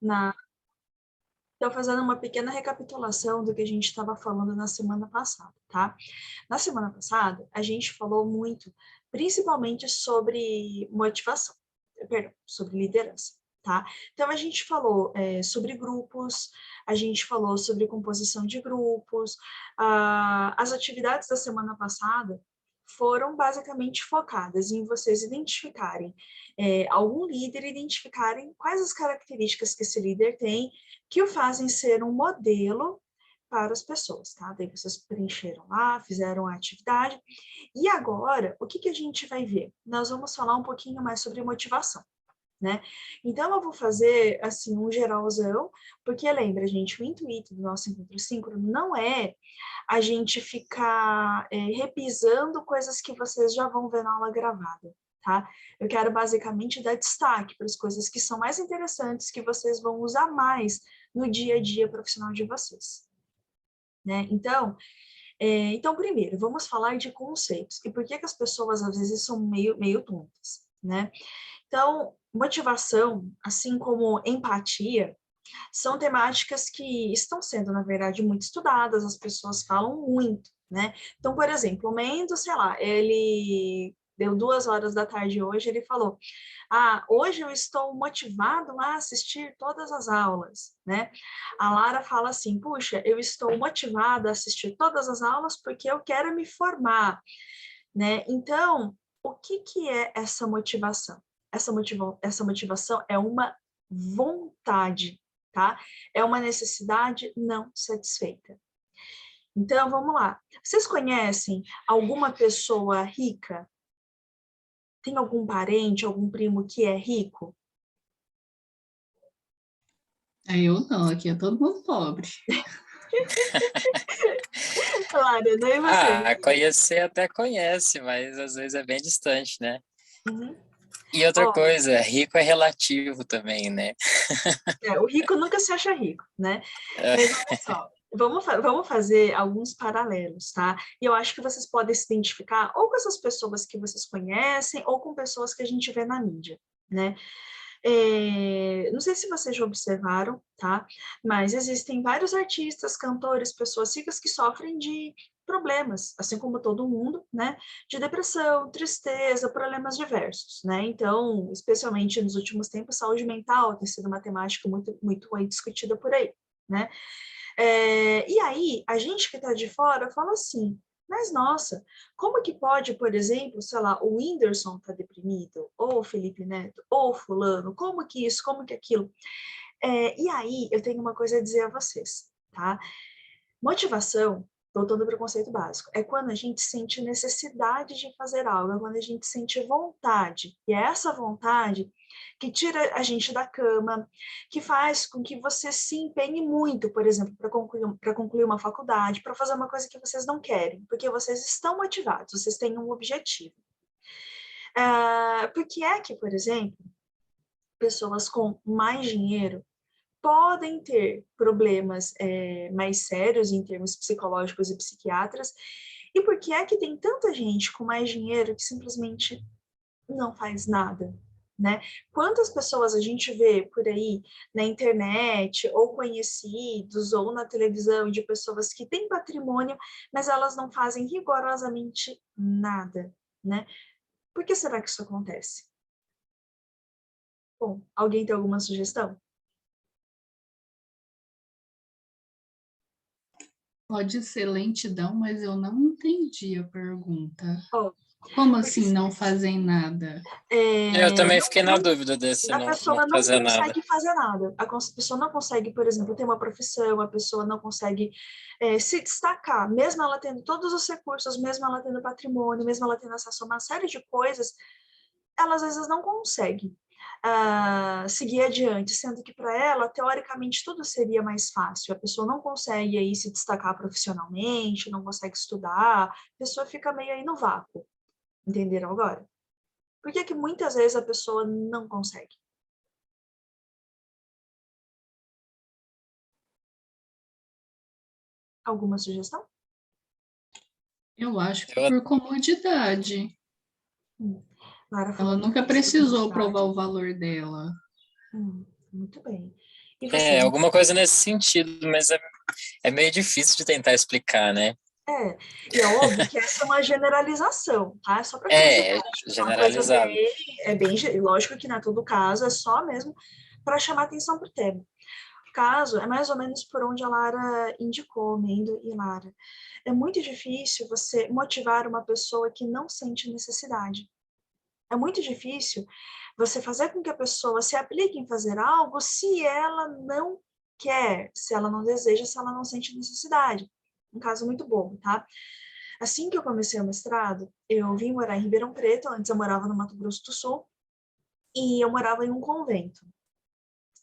na Então, fazendo uma pequena recapitulação do que a gente estava falando na semana passada, tá? Na semana passada, a gente falou muito, principalmente sobre motivação, perdão, sobre liderança, tá? Então, a gente falou sobre grupos, a gente falou sobre composição de grupos, as atividades da semana passada foram basicamente focadas em vocês identificarem algum líder, identificarem quais as características que esse líder tem, que o fazem ser um modelo para as pessoas, tá? Daí vocês preencheram lá, fizeram a atividade. E agora, o que que a gente vai ver? Nós vamos falar um pouquinho mais sobre motivação, né? Então, eu vou fazer, assim, um geralzão, porque lembra, gente, o intuito do nosso encontro síncrono não é a gente ficar repisando coisas que vocês já vão ver na aula gravada, tá? Eu quero basicamente dar destaque para as coisas que são mais interessantes, que vocês vão usar mais no dia a dia profissional de vocês, né? Então, primeiro, vamos falar de conceitos. E por que que as pessoas, às vezes, são meio tontas, né? Então, motivação, assim como empatia, são temáticas que estão sendo, na verdade, muito estudadas, as pessoas falam muito, né? Então, por exemplo, o Mendes, sei lá, ele deu 2 horas da tarde hoje, ele falou, hoje eu estou motivado a assistir todas as aulas, né? A Lara fala assim, puxa, eu estou motivada a assistir todas as aulas porque eu quero me formar, né? Então, o que que é essa motivação? Essa motivação é uma vontade, tá? É uma necessidade não satisfeita. Então, vamos lá. Vocês conhecem alguma pessoa rica? Tem algum parente, algum primo que é rico? Eu não, aqui é todo mundo pobre. Claro, não é você? Conhecer até conhece, mas às vezes é bem distante, né? Uhum. E outra Ó, coisa, rico é relativo também, né? o rico nunca se acha rico, né? É, Mas olha só, vamos fazer alguns paralelos, tá? E eu acho que vocês podem se identificar ou com essas pessoas que vocês conhecem ou com pessoas que a gente vê na mídia, né? Não sei se vocês já observaram, tá? Mas existem vários artistas, cantores, pessoas ricas que sofrem de problemas, assim como todo mundo, né? De depressão, tristeza, problemas diversos, né? Então, especialmente nos últimos tempos, saúde mental tem sido uma temática muito discutida por aí, né? E aí, a gente que está de fora fala assim, mas nossa, como que pode, por exemplo, sei lá, o Whindersson tá deprimido, ou o Felipe Neto, ou o fulano, como que isso, como que aquilo? E aí, eu tenho uma coisa a dizer a vocês, tá? Motivação, voltando para o conceito básico, é quando a gente sente necessidade de fazer algo, é quando a gente sente vontade. E é essa vontade que tira a gente da cama, que faz com que você se empenhe muito, por exemplo, para concluir uma faculdade, para fazer uma coisa que vocês não querem, porque vocês estão motivados, vocês têm um objetivo. Por que é que, por exemplo, pessoas com mais dinheiro podem ter problemas mais sérios em termos psicológicos e psiquiatras, e por que é que tem tanta gente com mais dinheiro que simplesmente não faz nada, né? Quantas pessoas a gente vê por aí na internet, ou conhecidos, ou na televisão, de pessoas que têm patrimônio, mas elas não fazem rigorosamente nada, né? Por que será que isso acontece? Bom, alguém tem alguma sugestão? Pode ser lentidão, mas eu não entendi a pergunta. Oh, Como porque assim não fazem nada? eu também não, fiquei na dúvida desse a não pessoa não fazer nada. consegue fazer nada. A pessoa não consegue, por exemplo, ter uma profissão, a pessoa não consegue se destacar, mesmo ela tendo todos os recursos, mesmo ela tendo patrimônio, mesmo ela tendo acesso a uma série de coisas, ela às vezes não consegue seguir adiante, sendo que para ela, teoricamente, tudo seria mais fácil. A pessoa não consegue aí se destacar profissionalmente, não consegue estudar, a pessoa fica meio aí no vácuo. Entenderam agora? Por que que muitas vezes a pessoa não consegue? Alguma sugestão? Eu acho que Eu, por comodidade. Lara Ela falou nunca tudo sobre precisou provar comodidade. o valor dela. Hum. Muito bem. E você? Alguma coisa nesse sentido, mas é meio difícil de tentar explicar, né? E é óbvio que essa é uma generalização, tá? Só para É, exemplificar. Tipo, uma coisa generalizado. bem, lógico que não é todo caso, é só mesmo para chamar atenção para o tema. O caso é mais ou menos por onde a Lara indicou, Mendo e Lara. É muito difícil você motivar uma pessoa que não sente necessidade. É muito difícil você fazer com que a pessoa se aplique em fazer algo se ela não quer, se ela não deseja, se ela não sente necessidade. Um caso muito bobo, tá? Assim que eu comecei o mestrado, eu vim morar em Ribeirão Preto, antes eu morava no Mato Grosso do Sul, e eu morava em um convento.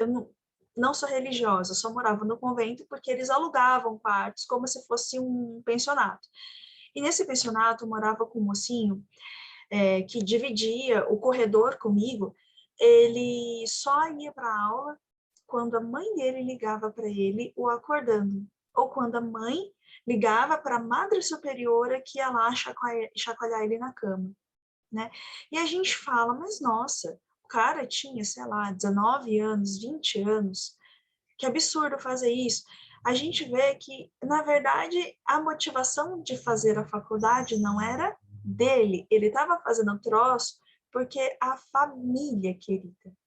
Eu não sou religiosa, só morava no convento porque eles alugavam quartos como se fosse um pensionato. E nesse pensionato eu morava com um mocinho que dividia o corredor comigo. Ele só ia para a aula quando a mãe dele ligava para ele o acordando, ou quando a mãe ligava para a madre superiora que ia lá chacoalhar ele na cama, né? E a gente fala, mas nossa, o cara tinha, sei lá, 19 anos, 20 anos, que absurdo fazer isso. A gente vê que, na verdade, a motivação de fazer a faculdade não era dele, ele estava fazendo troço porque a família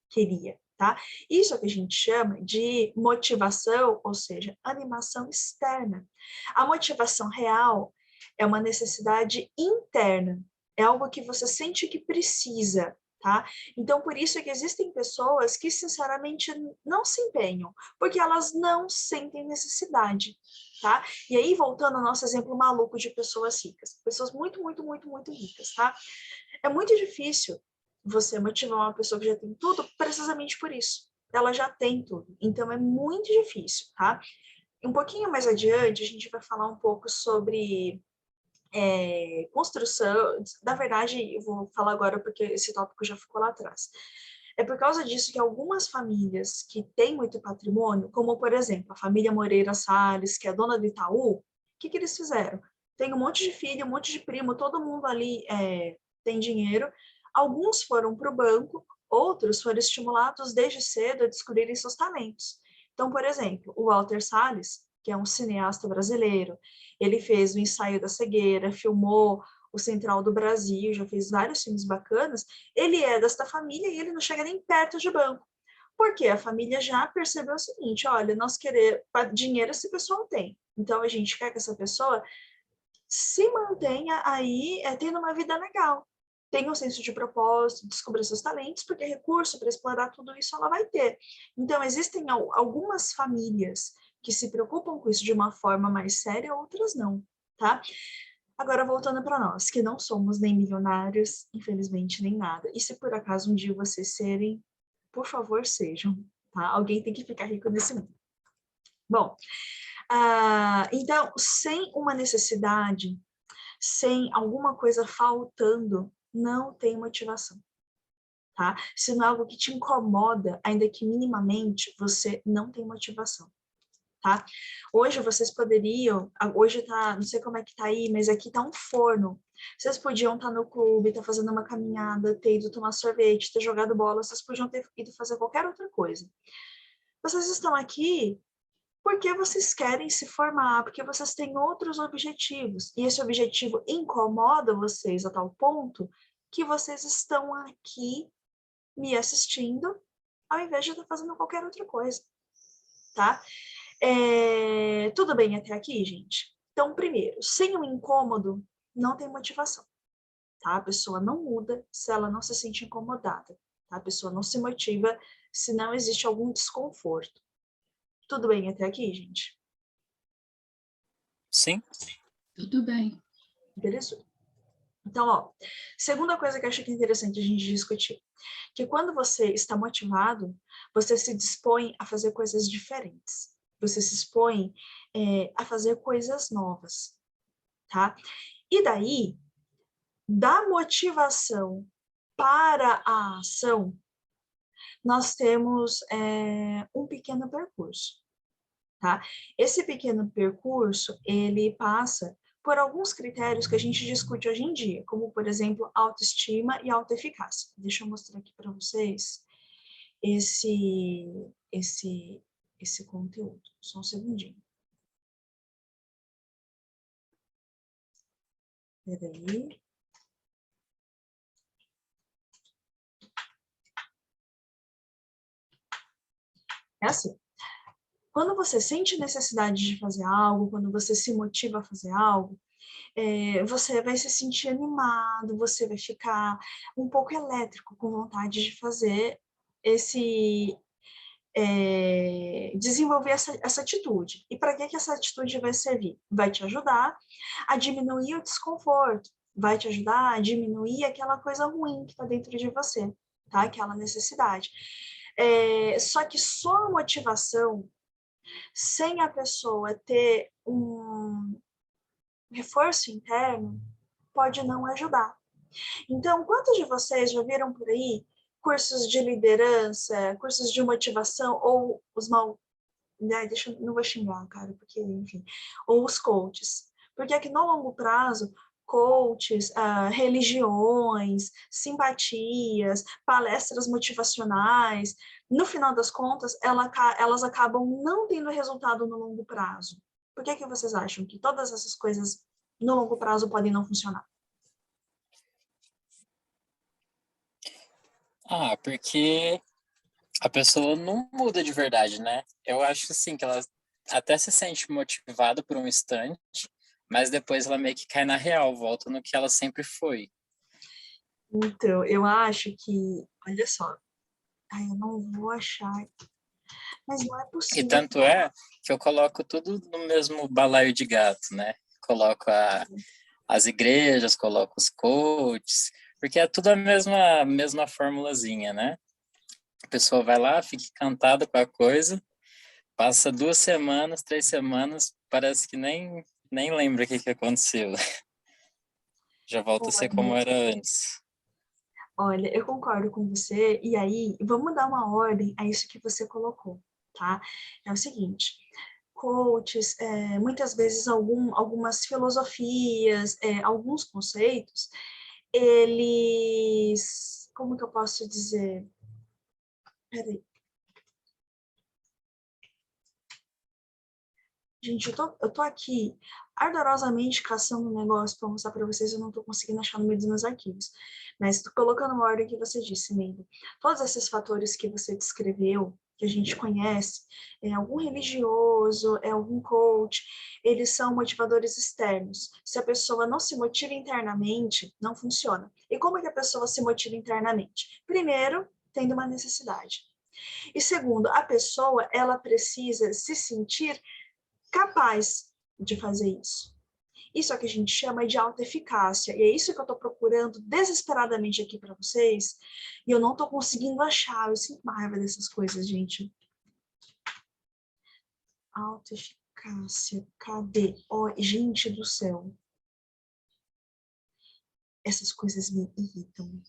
queria, tá? Isso é o que a gente chama de motivação, ou seja, animação externa. A motivação real é uma necessidade interna, é algo que você sente que precisa, tá? Então, por isso é que existem pessoas que, sinceramente, não se empenham, porque elas não sentem necessidade, tá? E aí, voltando ao nosso exemplo maluco de pessoas ricas, pessoas muito, muito, muito, muito ricas, tá? É muito difícil você motivar uma pessoa que já tem tudo precisamente por isso. Ela já tem tudo. Então, é muito difícil, tá? Um pouquinho mais adiante, a gente vai falar um pouco sobre construção. Na verdade, eu vou falar agora porque esse tópico já ficou lá atrás. É por causa disso que algumas famílias que têm muito patrimônio, como por exemplo a família Moreira Salles, que é dona do Itaú, o que eles fizeram? Tem um monte de filho, um monte de primo, todo mundo ali tem dinheiro. Alguns foram para o banco, outros foram estimulados desde cedo a descobrirem seus talentos. Então, por exemplo, o Walter Salles, que é um cineasta brasileiro, ele fez o Ensaio da Cegueira, filmou o Central do Brasil, já fez vários filmes bacanas. Ele é desta família e ele não chega nem perto de banco. Porque a família já percebeu o seguinte: olha, nós queremos dinheiro esse pessoal tem. Então a gente quer que essa pessoa se mantenha aí tendo uma vida legal. Tenha um senso de propósito, descubra seus talentos, porque recurso para explorar tudo isso ela vai ter. Então, existem algumas famílias que se preocupam com isso de uma forma mais séria, outras não, tá? Agora, voltando para nós, que não somos nem milionários, infelizmente, nem nada. E se por acaso um dia vocês serem, por favor, sejam, tá? Alguém tem que ficar rico nesse mundo. Bom, então, sem uma necessidade, sem alguma coisa faltando, não tem motivação, tá? Se não é algo que te incomoda, ainda que minimamente, você não tem motivação, tá? Hoje vocês poderiam, hoje tá, não sei como é que tá aí, mas aqui tá um forno. Vocês podiam estar no clube, estar fazendo uma caminhada, ter ido tomar sorvete, ter jogado bola, vocês podiam ter ido fazer qualquer outra coisa. Vocês estão aqui porque vocês querem se formar, porque vocês têm outros objetivos. E esse objetivo incomoda vocês a tal ponto que vocês estão aqui me assistindo, ao invés de estar fazendo qualquer outra coisa, tá? Tudo bem até aqui, gente? Então, primeiro, sem um incômodo, não tem motivação, tá? A pessoa não muda se ela não se sente incomodada, tá? A pessoa não se motiva se não existe algum desconforto. Tudo bem até aqui, gente? Sim. Tudo bem. Beleza? Então, ó, segunda coisa que eu acho que é interessante a gente discutir, que quando você está motivado, você se dispõe a fazer coisas diferentes. Você se expõe a fazer coisas novas, tá? E daí, da motivação para a ação, nós temos um pequeno percurso, tá? Esse pequeno percurso, ele passa por alguns critérios que a gente discute hoje em dia, como, por exemplo, autoestima e autoeficácia. Deixa eu mostrar aqui para vocês. esse conteúdo. Só um segundinho. Peraí. É assim. Quando você sente necessidade de fazer algo, quando você se motiva a fazer algo, você vai se sentir animado, você vai ficar um pouco elétrico, com vontade de fazer desenvolver essa atitude. E para que essa atitude vai servir? Vai te ajudar a diminuir o desconforto, vai te ajudar a diminuir aquela coisa ruim que está dentro de você, tá? Aquela necessidade. Só que só a motivação, sem a pessoa ter um reforço interno, pode não ajudar. Então, quantos de vocês já viram por aí cursos de liderança, cursos de motivação, ou os mal... não vou xingar, cara, porque, enfim, ou os coaches. Porque aqui no longo prazo, coaches, religiões, simpatias, palestras motivacionais, no final das contas, elas acabam não tendo resultado no longo prazo. Por que vocês acham que todas essas coisas no longo prazo podem não funcionar? Porque a pessoa não muda de verdade, né? Eu acho assim que ela até se sente motivada por um instante, mas depois ela meio que cai na real, volta no que ela sempre foi. Então, eu acho que, olha só, eu não vou achar, mas não é E possível. tanto é que eu coloco tudo no mesmo balaio de gato, né? Coloco as igrejas, coloco os coaches, porque é tudo a mesma formulazinha, né? A pessoa vai lá, fica encantada com a coisa, passa 2 semanas, 3 semanas, parece que nem lembra o que aconteceu. Já volta a ser como era antes. Olha, eu concordo com você, e aí, vamos dar uma ordem a isso que você colocou, tá? É o seguinte, coaches, muitas vezes algumas filosofias, alguns conceitos, eles, como que eu posso dizer? Peraí. Gente, eu tô aqui ardorosamente caçando um negócio para mostrar para vocês, eu não tô conseguindo achar no meio dos meus arquivos. Mas tô colocando uma ordem que você disse, Neida. Todos esses fatores que você descreveu, que a gente conhece, algum religioso, algum coach, eles são motivadores externos. Se a pessoa não se motiva internamente, não funciona. E como é que a pessoa se motiva internamente? Primeiro, tendo uma necessidade. E segundo, a pessoa, ela precisa se sentir capaz de fazer isso. Isso é o que a gente chama de alta eficácia. E é isso que eu estou procurando desesperadamente aqui para vocês. E eu não estou conseguindo achar. Eu sinto uma raiva dessas coisas, gente. Alta eficácia. Cadê? Gente do céu. Essas coisas me irritam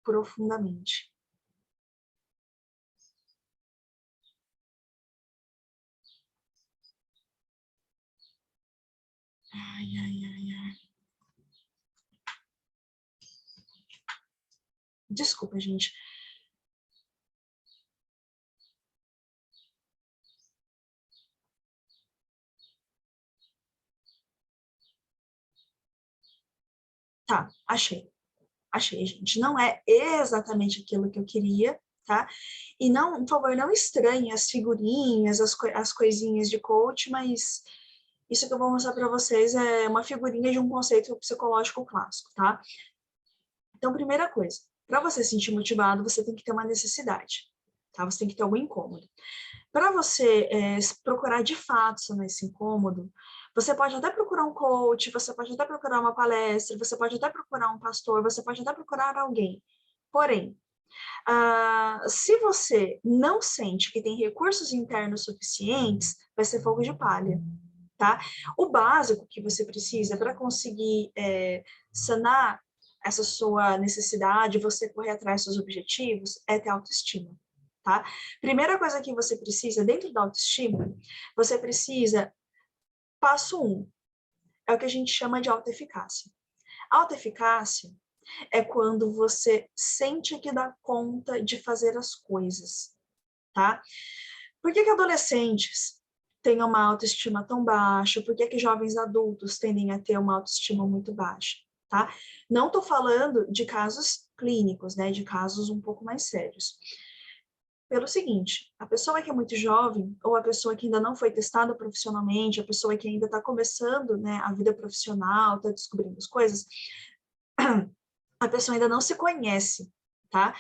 profundamente. Ai. Desculpa, gente. Tá, achei. Achei, gente. Não é exatamente aquilo que eu queria, tá? E não, por favor, não estranhe as figurinhas, as coisinhas de coach, mas isso que eu vou mostrar para vocês é uma figurinha de um conceito psicológico clássico, tá? Então, primeira coisa, para você se sentir motivado, você tem que ter uma necessidade, tá? Você tem que ter algum incômodo. Para você procurar de fato sanar esse incômodo, você pode até procurar um coach, você pode até procurar uma palestra, você pode até procurar um pastor, você pode até procurar alguém. Porém, se você não sente que tem recursos internos suficientes, vai ser fogo de palha, tá? O básico que você precisa para conseguir sanar essa sua necessidade, você correr atrás dos seus objetivos, é ter autoestima, tá? Primeira coisa que você precisa, dentro da autoestima, você precisa, passo 1, é o que a gente chama de autoeficácia. Autoeficácia é quando você sente que dá conta de fazer as coisas, tá? Por que adolescentes têm uma autoestima tão baixa? Por que jovens adultos tendem a ter uma autoestima muito baixa, tá? Não estou falando de casos clínicos, né? De casos um pouco mais sérios. Pelo seguinte, a pessoa que é muito jovem, ou a pessoa que ainda não foi testada profissionalmente, a pessoa que ainda está começando, né, a vida profissional, está descobrindo as coisas, a pessoa ainda não se conhece, tá?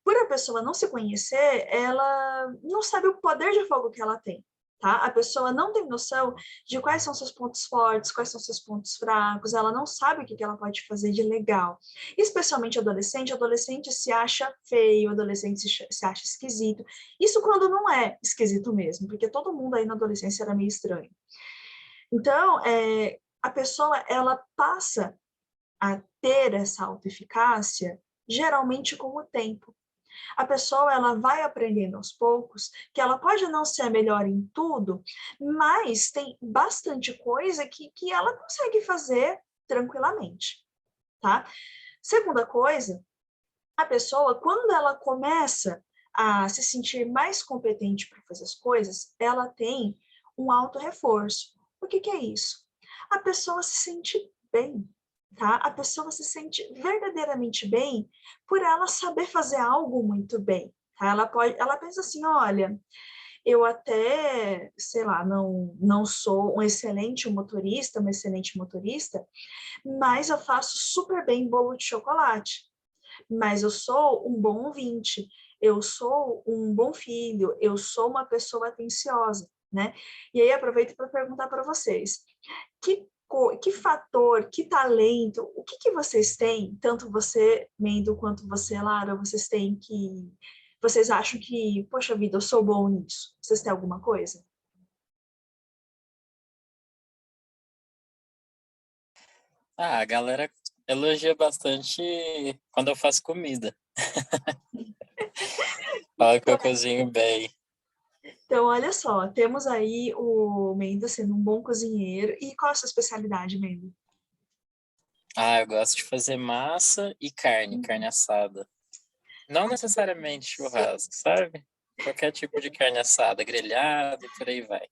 Por a pessoa não se conhecer, ela não sabe o poder de fogo que ela tem, tá? A pessoa não tem noção de quais são seus pontos fortes, quais são seus pontos fracos, ela não sabe o que ela pode fazer de legal. Especialmente adolescente se acha feio, adolescente se acha esquisito. Isso quando não é esquisito mesmo, porque todo mundo aí na adolescência era meio estranho. Então, a pessoa, ela passa a ter essa autoeficácia, geralmente com o tempo. A pessoa, ela vai aprendendo aos poucos que ela pode não ser a melhor em tudo, mas tem bastante coisa que ela consegue fazer tranquilamente, tá? Segunda coisa, a pessoa, quando ela começa a se sentir mais competente para fazer as coisas, ela tem um auto-reforço. O que é isso? A pessoa se sente bem, tá? A pessoa se sente verdadeiramente bem por ela saber fazer algo muito bem, tá? Ela pensa assim, olha, eu até, sei lá, não sou um excelente motorista, uma excelente motorista, mas eu faço super bem bolo de chocolate. Mas eu sou um bom ouvinte, eu sou um bom filho, eu sou uma pessoa atenciosa, né? E aí aproveito para perguntar para vocês, que fator, que talento, o que vocês têm, tanto você, Mendo, quanto você, Lara, vocês acham que, poxa vida, eu sou bom nisso? Vocês têm alguma coisa? A galera elogia bastante quando eu faço comida. Fala que eu cozinho bem. Então, olha só, temos aí o Mendo sendo um bom cozinheiro. E qual é a sua especialidade, Mendo? Eu gosto de fazer massa e carne assada. Não necessariamente churrasco, sabe? Qualquer tipo de carne assada, grelhada e por aí vai.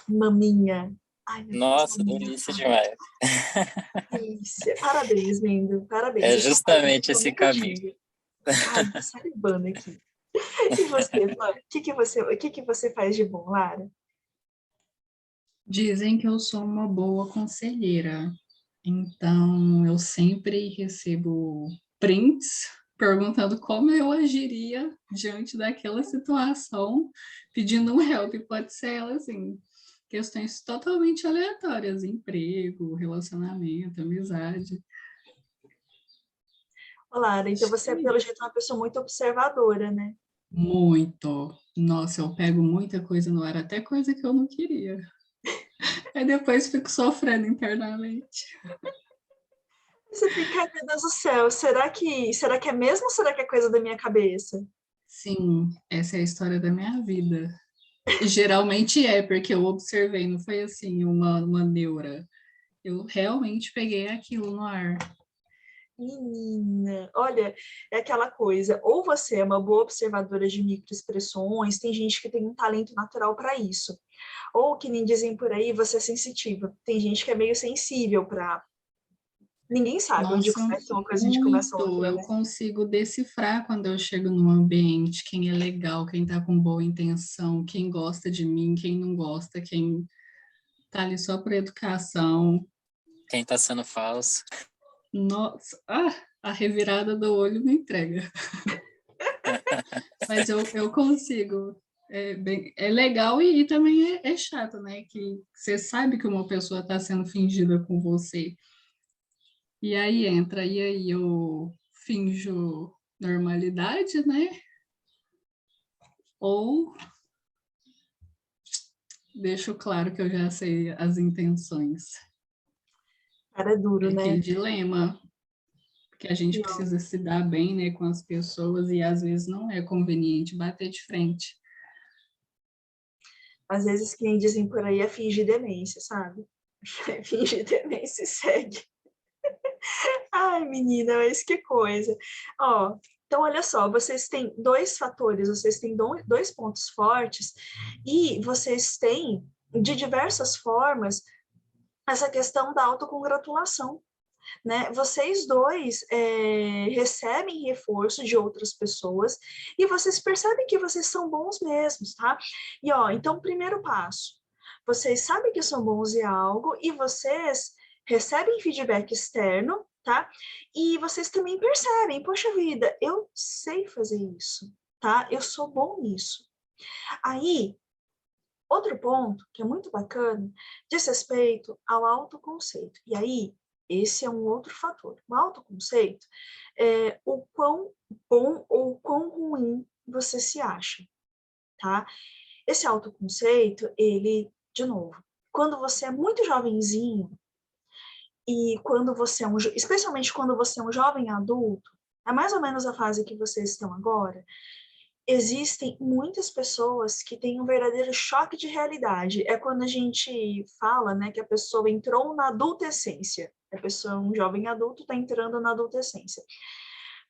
Maminha. Ai, meu Deus, Nossa, maminha. delícia demais. Delícia. Parabéns, Mendo. Parabéns. É Esse é um presente justamente que eu esse nunca caminho. tive. Ai, tô salivando aqui. E você, Flor? O que você faz de bom, Lara? Dizem que eu sou uma boa conselheira, então eu sempre recebo prints perguntando como eu agiria diante daquela situação, pedindo um help. Pode ser ela assim, questões totalmente aleatórias, emprego, relacionamento, amizade. Ô, Lara, então você é, pelo jeito, uma pessoa muito observadora, né? Muito. Nossa, eu pego muita coisa no ar, até coisa que eu não queria. Aí depois fico sofrendo internamente. Você fica, ai, meu Deus do céu, será que é mesmo ou será que é coisa da minha cabeça? Sim, essa é a história da minha vida. E geralmente é, porque eu observei, não foi assim, uma neura. Eu realmente peguei aquilo no ar. Menina, olha, é aquela coisa, ou você é uma boa observadora de microexpressões, tem gente que tem um talento natural para isso, ou que nem dizem por aí, você é sensitiva. Tem gente que é meio sensível para. Ninguém sabe onde Nossa, começa uma coisa e onde começa muito. outra, Eu né? consigo decifrar quando eu chego num ambiente, quem é legal, quem tá com boa intenção, quem gosta de mim, quem não gosta, quem tá ali só por educação. Quem tá sendo falso. Nossa, a revirada do olho me entrega. Mas eu consigo. É legal e também é chato, né? Que você sabe que uma pessoa está sendo fingida com você. E aí entra, e aí eu finjo normalidade, né? Ou deixo claro que eu já sei as intenções. Cara, é duro, É aquele né? dilema que a gente E, ó, precisa se dar bem, né, com as pessoas e às vezes não é conveniente bater de frente. às vezes, que nem dizem por aí, é fingir demência, sabe? Fingir demência e segue. Ai, menina, mas que coisa. Ó, então, olha só, vocês têm dois fatores, vocês têm dois pontos fortes e vocês têm, de diversas formas, essa questão da autocongratulação, né? Vocês dois recebem reforço de outras pessoas e vocês percebem que vocês são bons mesmos, tá? E, ó, então, primeiro passo, vocês sabem que são bons em algo e vocês recebem feedback externo, tá? E vocês também percebem, poxa vida, eu sei fazer isso, tá? Eu sou bom nisso. Aí, outro ponto que é muito bacana diz respeito ao autoconceito. E aí, esse é um outro fator. O autoconceito é o quão bom ou quão ruim você se acha, tá? Esse autoconceito, ele, de novo, quando você é muito jovenzinho e quando você é especialmente quando você é um jovem adulto, é mais ou menos a fase que vocês estão agora, existem muitas pessoas que têm um verdadeiro choque de realidade. É quando a gente fala, né, que a pessoa entrou na adolescência. A pessoa, um jovem adulto, está entrando na adolescência.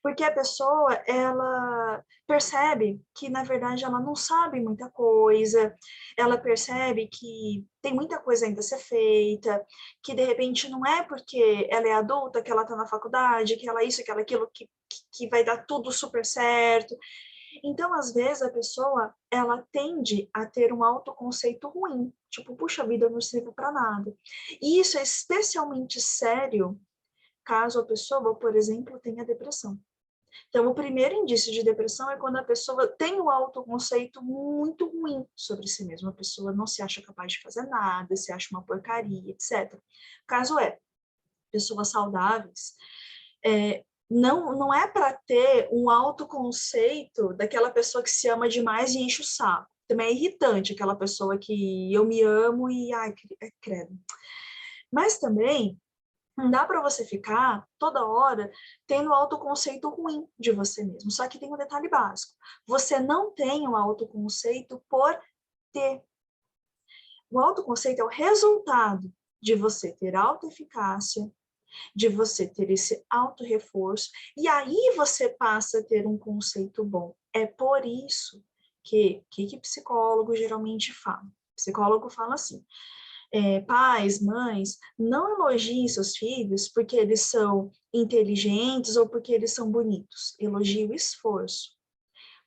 Porque a pessoa, ela percebe que, na verdade, ela não sabe muita coisa, ela percebe que tem muita coisa ainda a ser feita, que, de repente, não é porque ela é adulta, que ela está na faculdade, que ela isso, que ela aquilo, que vai dar tudo super certo. Então, às vezes, a pessoa, ela tende a ter um autoconceito ruim, tipo, puxa vida, eu não sirvo para nada. E isso é especialmente sério caso a pessoa, por exemplo, tenha depressão. Então, o primeiro indício de depressão é quando a pessoa tem um autoconceito muito ruim sobre si mesma. A pessoa não se acha capaz de fazer nada, se acha uma porcaria, etc. O caso é, pessoas saudáveis, não é para ter um autoconceito daquela pessoa que se ama demais e enche o saco. Também é irritante aquela pessoa que eu me amo e, ai, credo. Mas também não dá para você ficar toda hora tendo autoconceito ruim de você mesmo. Só que tem um detalhe básico. Você não tem um autoconceito por ter. O autoconceito é o resultado de você ter autoeficácia, de você ter esse auto-reforço, e aí você passa a ter um conceito bom. É por isso que psicólogo geralmente fala? O psicólogo fala assim, pais, mães, não elogiem seus filhos porque eles são inteligentes ou porque eles são bonitos. Elogie o esforço.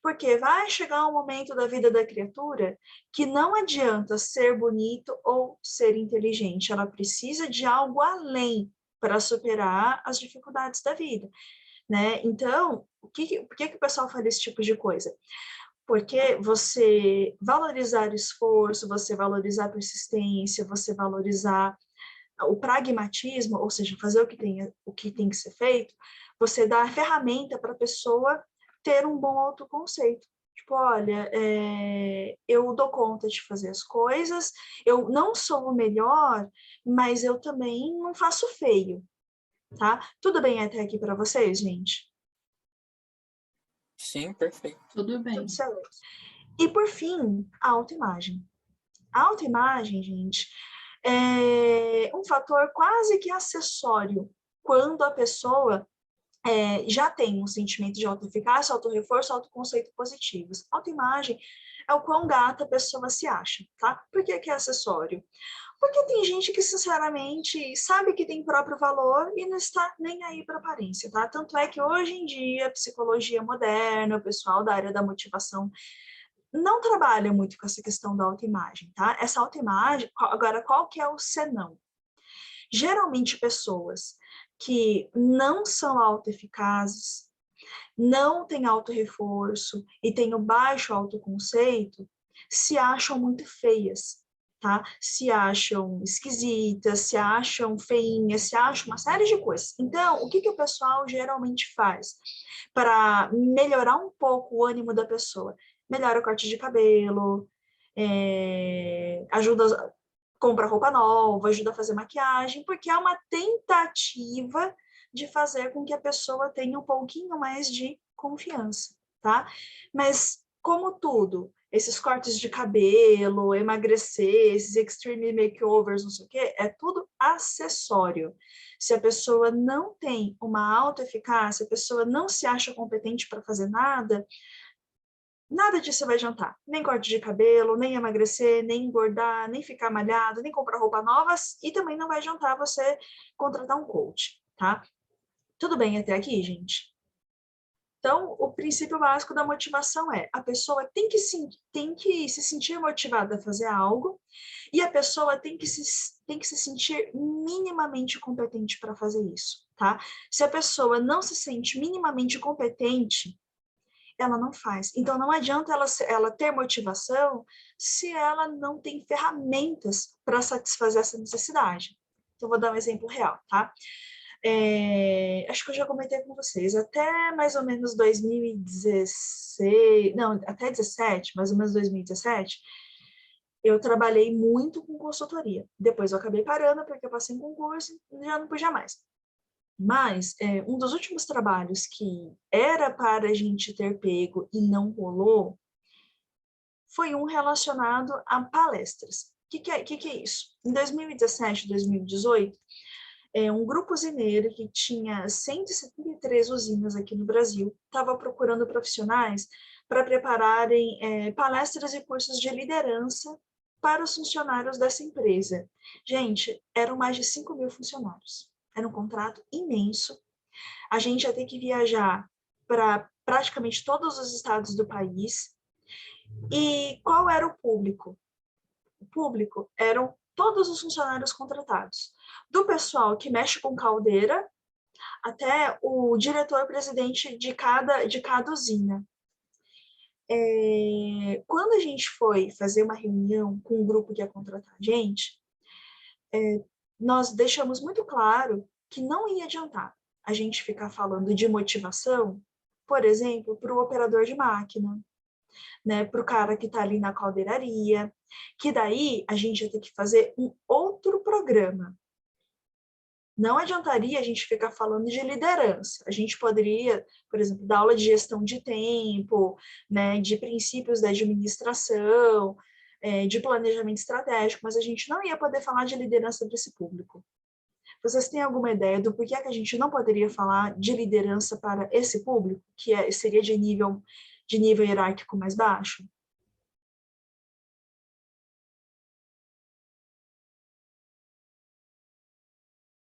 Porque vai chegar um momento da vida da criatura que não adianta ser bonito ou ser inteligente. Ela precisa de algo além para superar as dificuldades da vida, né? Então, por que o pessoal faz esse tipo de coisa? Porque você valorizar o esforço, você valorizar a persistência, você valorizar o pragmatismo, ou seja, fazer o que tem que ser feito, você dá a ferramenta para a pessoa ter um bom autoconceito. Tipo, olha, eu dou conta de fazer as coisas, eu não sou o melhor, mas eu também não faço feio, tá? Tudo bem até aqui para vocês, gente? Sim, perfeito. Tudo bem. Tudo certo. E, por fim, a autoimagem. A autoimagem, gente, é um fator quase que acessório quando a pessoa já tem um sentimento de autoeficácia, autorreforço, autoconceito positivos. Autoimagem é o quão gata a pessoa se acha, tá? Por que é acessório? Porque tem gente que, sinceramente, sabe que tem próprio valor e não está nem aí para aparência, tá? Tanto é que hoje em dia, a psicologia moderna, o pessoal da área da motivação não trabalha muito com essa questão da autoimagem, tá? Essa autoimagem, agora, qual que é o senão? Geralmente, pessoas que não são autoeficazes, não têm autorreforço e têm o baixo autoconceito, se acham muito feias, tá? Se acham esquisitas, se acham feinhas, se acham uma série de coisas. Então, o que o pessoal geralmente faz para melhorar um pouco o ânimo da pessoa? Melhora o corte de cabelo, ajuda, compra roupa nova, ajuda a fazer maquiagem, porque é uma tentativa de fazer com que a pessoa tenha um pouquinho mais de confiança, tá? Mas como tudo, esses cortes de cabelo, emagrecer, esses extreme makeovers, não sei o quê, é tudo acessório. Se a pessoa não tem uma autoeficácia, a pessoa não se acha competente para fazer nada, nada disso vai adiantar. Nem corte de cabelo, nem emagrecer, nem engordar, nem ficar malhado, nem comprar roupa nova, e também não vai adiantar você contratar um coach, tá? Tudo bem até aqui, gente? Então, o princípio básico da motivação é a pessoa tem que se sentir motivada a fazer algo e a pessoa tem que se sentir minimamente competente para fazer isso, tá? Se a pessoa não se sente minimamente competente, ela não faz. Então, não adianta ela ter motivação se ela não tem ferramentas para satisfazer essa necessidade. Então, vou dar um exemplo real, tá? Acho que eu já comentei com vocês, até mais ou menos 2016, não, até 17, mais ou menos 2017, eu trabalhei muito com consultoria. Depois eu acabei parando porque eu passei em concurso e já não podia mais. Mas um dos últimos trabalhos que era para a gente ter pego e não rolou foi um relacionado a palestras. O que é isso? Em 2017, 2018, um grupo usineiro que tinha 173 usinas aqui no Brasil estava procurando profissionais para prepararem palestras e cursos de liderança para os funcionários dessa empresa. Gente, eram mais de 5 mil funcionários. Era um contrato imenso. A gente ia ter que viajar para praticamente todos os estados do país. E qual era o público? O público eram todos os funcionários contratados, do pessoal que mexe com caldeira até o diretor-presidente de cada usina. Quando a gente foi fazer uma reunião com o grupo que ia contratar a gente, nós deixamos muito claro que não ia adiantar a gente ficar falando de motivação, por exemplo, para o operador de máquina, né, para o cara que está ali na caldeiraria, que daí a gente ia ter que fazer um outro programa. Não adiantaria a gente ficar falando de liderança. A gente poderia, por exemplo, dar aula de gestão de tempo, né, de princípios da administração, de planejamento estratégico, mas a gente não ia poder falar de liderança para esse público. Vocês têm alguma ideia do porquê que a gente não poderia falar de liderança para esse público, que seria de nível hierárquico mais baixo?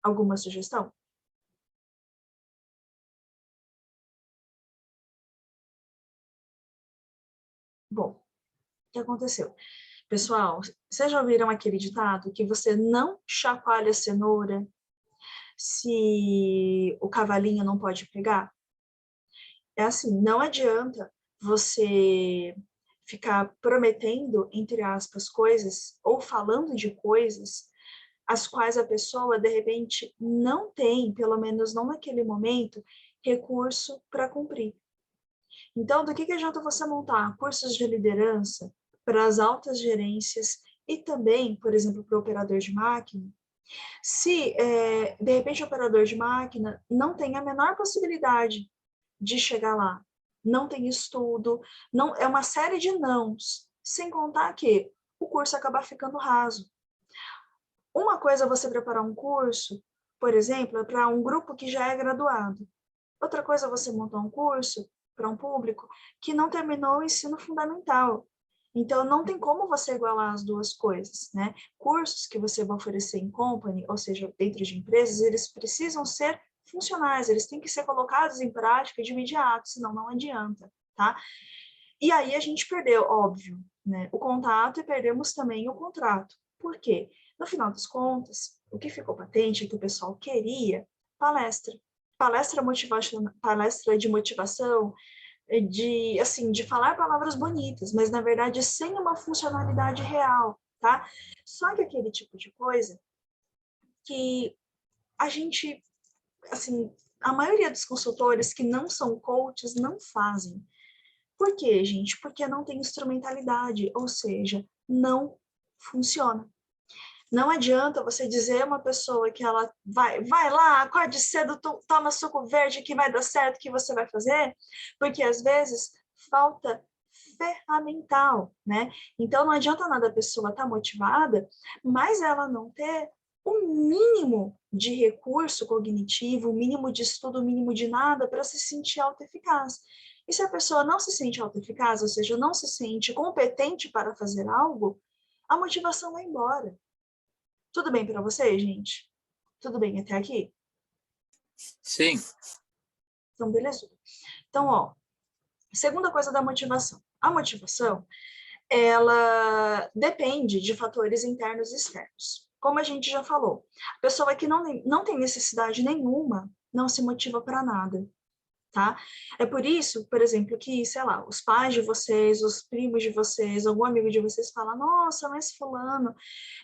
Alguma sugestão? Bom, o que aconteceu? Pessoal, vocês já ouviram aquele ditado que você não chacoalha a cenoura se o cavalinho não pode pegar? É assim, não adianta você ficar prometendo, entre aspas, coisas ou falando de coisas as quais a pessoa, de repente, não tem, pelo menos não naquele momento, recurso para cumprir. Então, do que adianta você montar cursos de liderança para as altas gerências e também, por exemplo, para o operador de máquina, se, de repente, o operador de máquina não tem a menor possibilidade de chegar lá, não tem estudo, não, é uma série de nãos, sem contar que o curso acaba ficando raso. Uma coisa é você preparar um curso, por exemplo, para um grupo que já é graduado. Outra coisa é você montar um curso para um público que não terminou o ensino fundamental. Então, não tem como você igualar as duas coisas, né? Cursos que você vai oferecer em company, ou seja, dentro de empresas, eles precisam ser funcionais, eles têm que ser colocados em prática de imediato, senão não adianta, tá? E aí a gente perdeu, óbvio, né, o contato e perdemos também o contrato. Por quê? No final das contas, o que ficou patente é que o pessoal queria palestra. Palestra de motivação, de falar palavras bonitas, mas na verdade sem uma funcionalidade real, tá? Só que aquele tipo de coisa que a gente, assim, a maioria dos consultores que não são coaches não fazem. Por quê, gente? Porque não tem instrumentalidade, ou seja, não funciona. Não adianta você dizer a uma pessoa que ela vai lá, acorde cedo, toma suco verde que vai dar certo, que você vai fazer, porque às vezes falta ferramental, né? Então, não adianta nada a pessoa estar motivada, mas ela não ter o mínimo de recurso cognitivo, o mínimo de estudo, o mínimo de nada para se sentir autoeficaz. E se a pessoa não se sente autoeficaz, ou seja, não se sente competente para fazer algo, a motivação vai embora. Tudo bem para você, gente? Tudo bem até aqui? Sim. Então, beleza. Então, ó, segunda coisa da motivação. A motivação, ela depende de fatores internos e externos. Como a gente já falou, a pessoa que não tem necessidade nenhuma não se motiva para nada, tá? É por isso, por exemplo, que, sei lá, os pais de vocês, os primos de vocês, algum amigo de vocês fala, nossa, mas fulano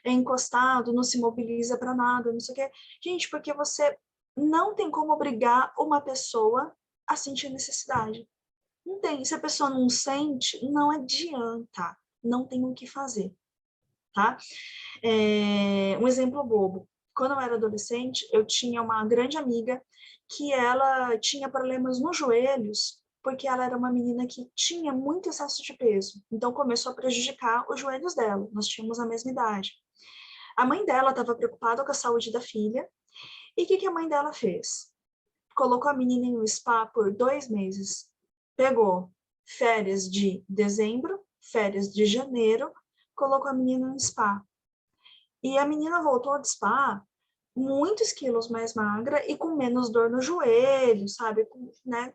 é encostado, não se mobiliza para nada, não sei o quê. Gente, porque você não tem como obrigar uma pessoa a sentir necessidade. Não tem. Se a pessoa não sente, não adianta. Não tem o que fazer, tá? Um exemplo bobo. Quando eu era adolescente, eu tinha uma grande amiga que ela tinha problemas nos joelhos, porque ela era uma menina que tinha muito excesso de peso. Então, começou a prejudicar os joelhos dela. Nós tínhamos a mesma idade. A mãe dela estava preocupada com a saúde da filha. E o que a mãe dela fez? Colocou a menina em um spa por 2 meses. Pegou férias de dezembro, férias de janeiro, colocou a menina no spa. E a menina voltou do spa muitos quilos mais magra e com menos dor no joelho, sabe? Né?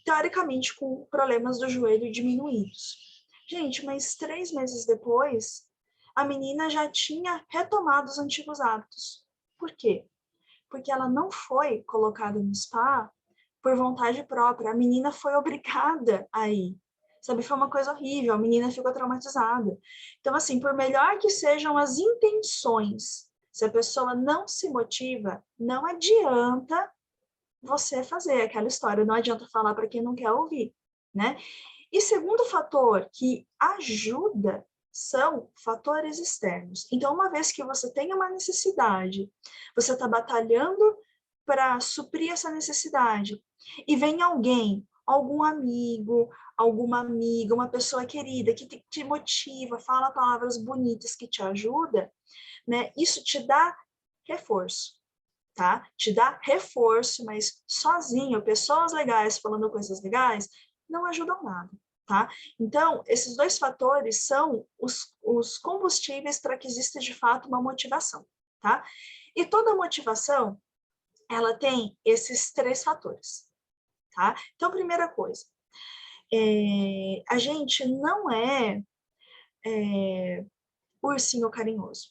Teoricamente, com problemas do joelho diminuídos. Gente, mas 3 meses depois, a menina já tinha retomado os antigos hábitos. Por quê? Porque ela não foi colocada no spa por vontade própria. A menina foi obrigada a ir. Sabe, foi uma coisa horrível, a menina ficou traumatizada. Então, assim, por melhor que sejam as intenções, se a pessoa não se motiva, não adianta você fazer aquela história, não adianta falar para quem não quer ouvir, né? E segundo fator que ajuda são fatores externos. Então, uma vez que você tem uma necessidade, você está batalhando para suprir essa necessidade, e vem alguém, algum amigo, alguma amiga, uma pessoa querida que te motiva, fala palavras bonitas que te ajuda, né? Isso te dá reforço, tá? Te dá reforço, mas sozinho, pessoas legais falando coisas legais, não ajudam nada, tá? Então, esses 2 fatores são os combustíveis para que exista de fato uma motivação, tá? E toda motivação, ela tem esses 3 fatores, tá? Então, primeira coisa, a gente não é ursinho carinhoso,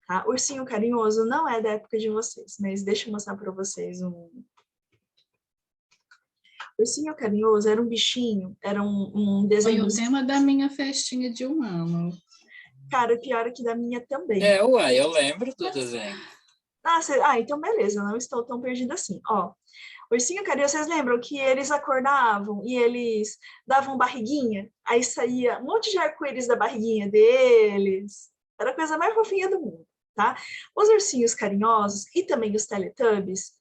tá? Ursinho carinhoso não é da época de vocês, mas deixa eu mostrar para vocês Ursinho Carinhoso era um bichinho, era um desenho. Foi o tema da minha festinha de 1 ano. Cara, pior é que da minha também. Uai, eu lembro do desenho. Então beleza, não estou tão perdida assim. Ó, Ursinho Carinhoso, vocês lembram que eles acordavam e eles davam barriguinha? Aí saía um monte de arco-íris da barriguinha deles. Era a coisa mais fofinha do mundo, tá? Os ursinhos carinhosos e também os Teletubbies,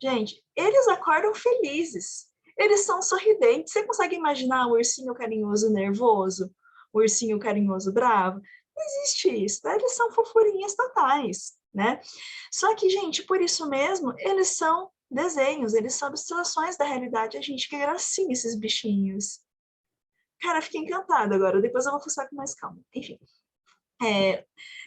gente, eles acordam felizes. Eles são sorridentes. Você consegue imaginar um ursinho carinhoso nervoso? Um ursinho carinhoso bravo? Não existe isso, tá? Eles são fofurinhas totais, né? Só que, gente, por isso mesmo, eles são desenhos, eles são abstrações da realidade. A gente, que gracinha esses bichinhos. Cara, fiquei encantada agora. Depois eu vou fuçar com mais calma. Enfim.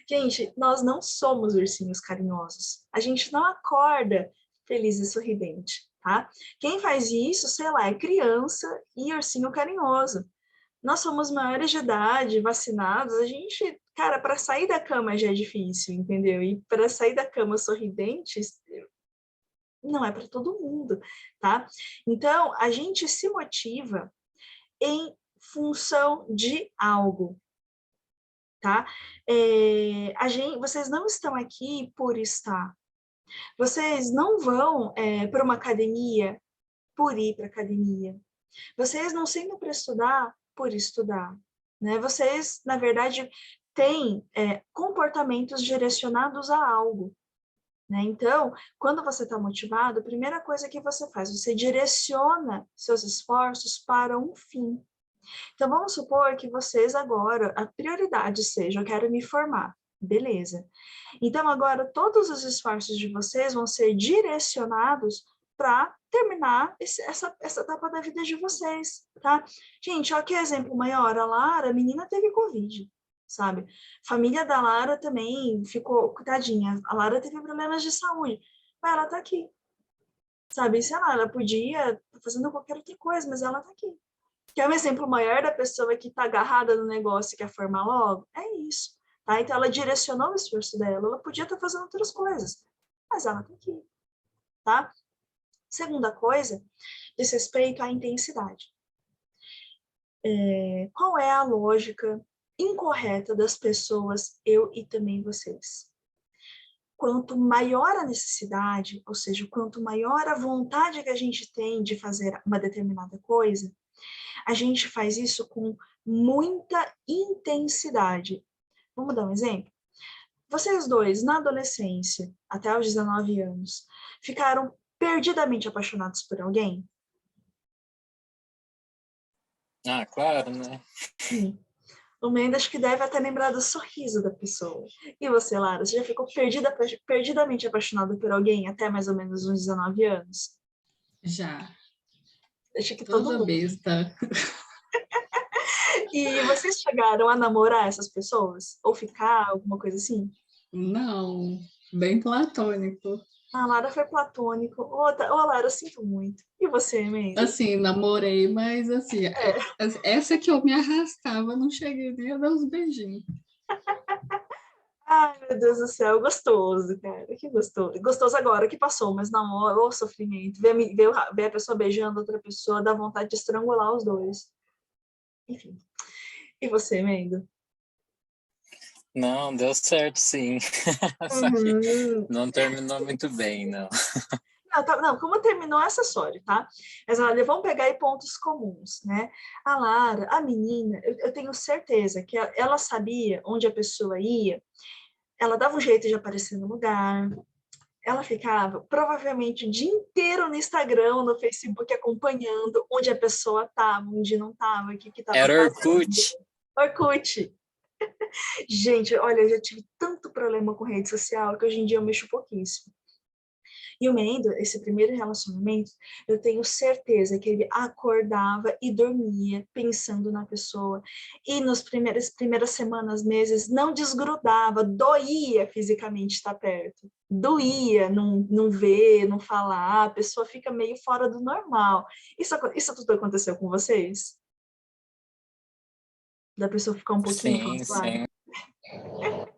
Gente, nós não somos ursinhos carinhosos. A gente não acorda feliz e sorridente, tá? Quem faz isso, sei lá, é criança e ursinho carinhoso. Nós somos maiores de idade, vacinados, a gente, cara, para sair da cama já é difícil, entendeu? E para sair da cama sorridente, não é para todo mundo, tá? Então, a gente se motiva em função de algo, tá? Vocês não estão aqui por estar. Vocês não vão para uma academia por ir para academia. Vocês não sentam para estudar por estudar, né? Vocês, na verdade, têm comportamentos direcionados a algo, né? Então, quando você está motivado, a primeira coisa que você faz, você direciona seus esforços para um fim. Então, vamos supor que vocês agora, a prioridade seja, eu quero me formar. Beleza. Então, agora, todos os esforços de vocês vão ser direcionados para terminar essa etapa da vida de vocês, tá? Gente, olha que exemplo maior. A Lara, a menina teve Covid, sabe? Família da Lara também ficou, coitadinha, a Lara teve problemas de saúde, mas ela tá aqui, sabe? Sei lá, ela podia estar fazendo qualquer outra coisa, mas ela tá aqui. Quer um exemplo maior da pessoa que está agarrada no negócio e quer formar logo? É isso, tá? Então, ela direcionou o esforço dela, ela podia estar fazendo outras coisas, mas ela tá aqui, tá? Segunda coisa, diz respeito à intensidade. Qual é a lógica incorreta das pessoas, eu e também vocês? Quanto maior a necessidade, ou seja, quanto maior a vontade que a gente tem de fazer uma determinada coisa, a gente faz isso com muita intensidade. Vamos dar um exemplo? Vocês dois, na adolescência, até os 19 anos, ficaram perdidamente apaixonados por alguém? Ah, claro, né? Sim. O Mendes acho que deve até lembrar do sorriso da pessoa. E você, Lara, você já ficou perdidamente apaixonada por alguém até mais ou menos uns 19 anos? Já, Acho que todo toda mundo. besta. E vocês chegaram a namorar essas pessoas? Ou ficar, alguma coisa assim? Não, bem platônico. A Lara foi platônico. Ô, Lara, eu sinto muito. E você, Mendes? Assim, namorei, mas assim, É. essa que eu me arrastava, não cheguei nem a dar uns beijinhos. Ai, meu Deus do céu, gostoso, cara. Que gostoso. Gostoso agora que passou, mas namoro, ô sofrimento. Ver a pessoa beijando outra pessoa, dá vontade de estrangular os dois. Enfim. E você, Mendo? Não, deu certo, sim. Só que Uhum. não terminou muito bem, não. Não, como terminou essa história, tá? Mas olha, vamos pegar aí pontos comuns, né? A Lara, a menina, eu tenho certeza que ela sabia onde a pessoa ia, ela dava um jeito de aparecer no lugar, ela ficava provavelmente o dia inteiro no Instagram, no Facebook, acompanhando onde a pessoa estava, onde não estava, o que estava Era fazendo. Orkut. Orkut. Gente, olha, eu já tive tanto problema com rede social que hoje em dia eu mexo pouquíssimo. E o Mendo, esse primeiro relacionamento, eu tenho certeza que ele acordava e dormia pensando na pessoa. E nas primeiras semanas, meses, não desgrudava, doía fisicamente estar perto. Doía não ver, não falar, a pessoa fica meio fora do normal. Isso tudo aconteceu com vocês? Da pessoa ficar um pouquinho fora Sim, do ar? sim.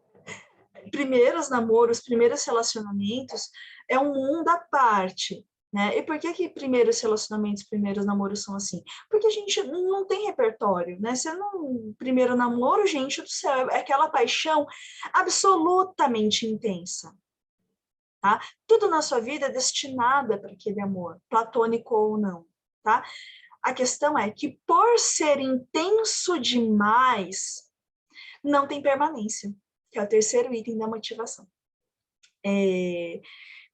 Primeiros namoros, primeiros relacionamentos, é um mundo à parte, né? E por que primeiros relacionamentos, primeiros namoros são assim? Porque a gente não tem repertório, né? Você não... Primeiro namoro, gente do céu, é aquela paixão absolutamente intensa, tá? Tudo na sua vida é destinada para aquele amor, platônico ou não, tá? A questão é que por ser intenso demais, não tem permanência, que é o terceiro item da motivação.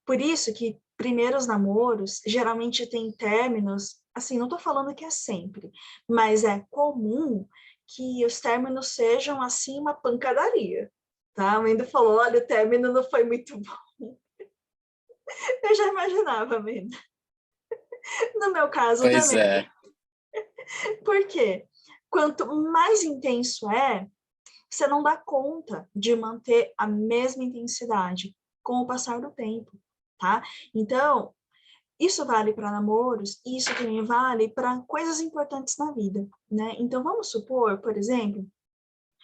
Por isso que primeiros namoros geralmente têm términos, assim, não estou falando que é sempre, mas é comum que os términos sejam, assim, uma pancadaria, tá? A Mendo falou, olha, o término não foi muito bom. Eu já imaginava, Mendo. No meu caso Pois também. é. Por quê? Quanto mais intenso é, você não dá conta de manter a mesma intensidade com o passar do tempo, tá? Então, isso vale para namoros e isso também vale para coisas importantes na vida, né? Então, vamos supor, por exemplo,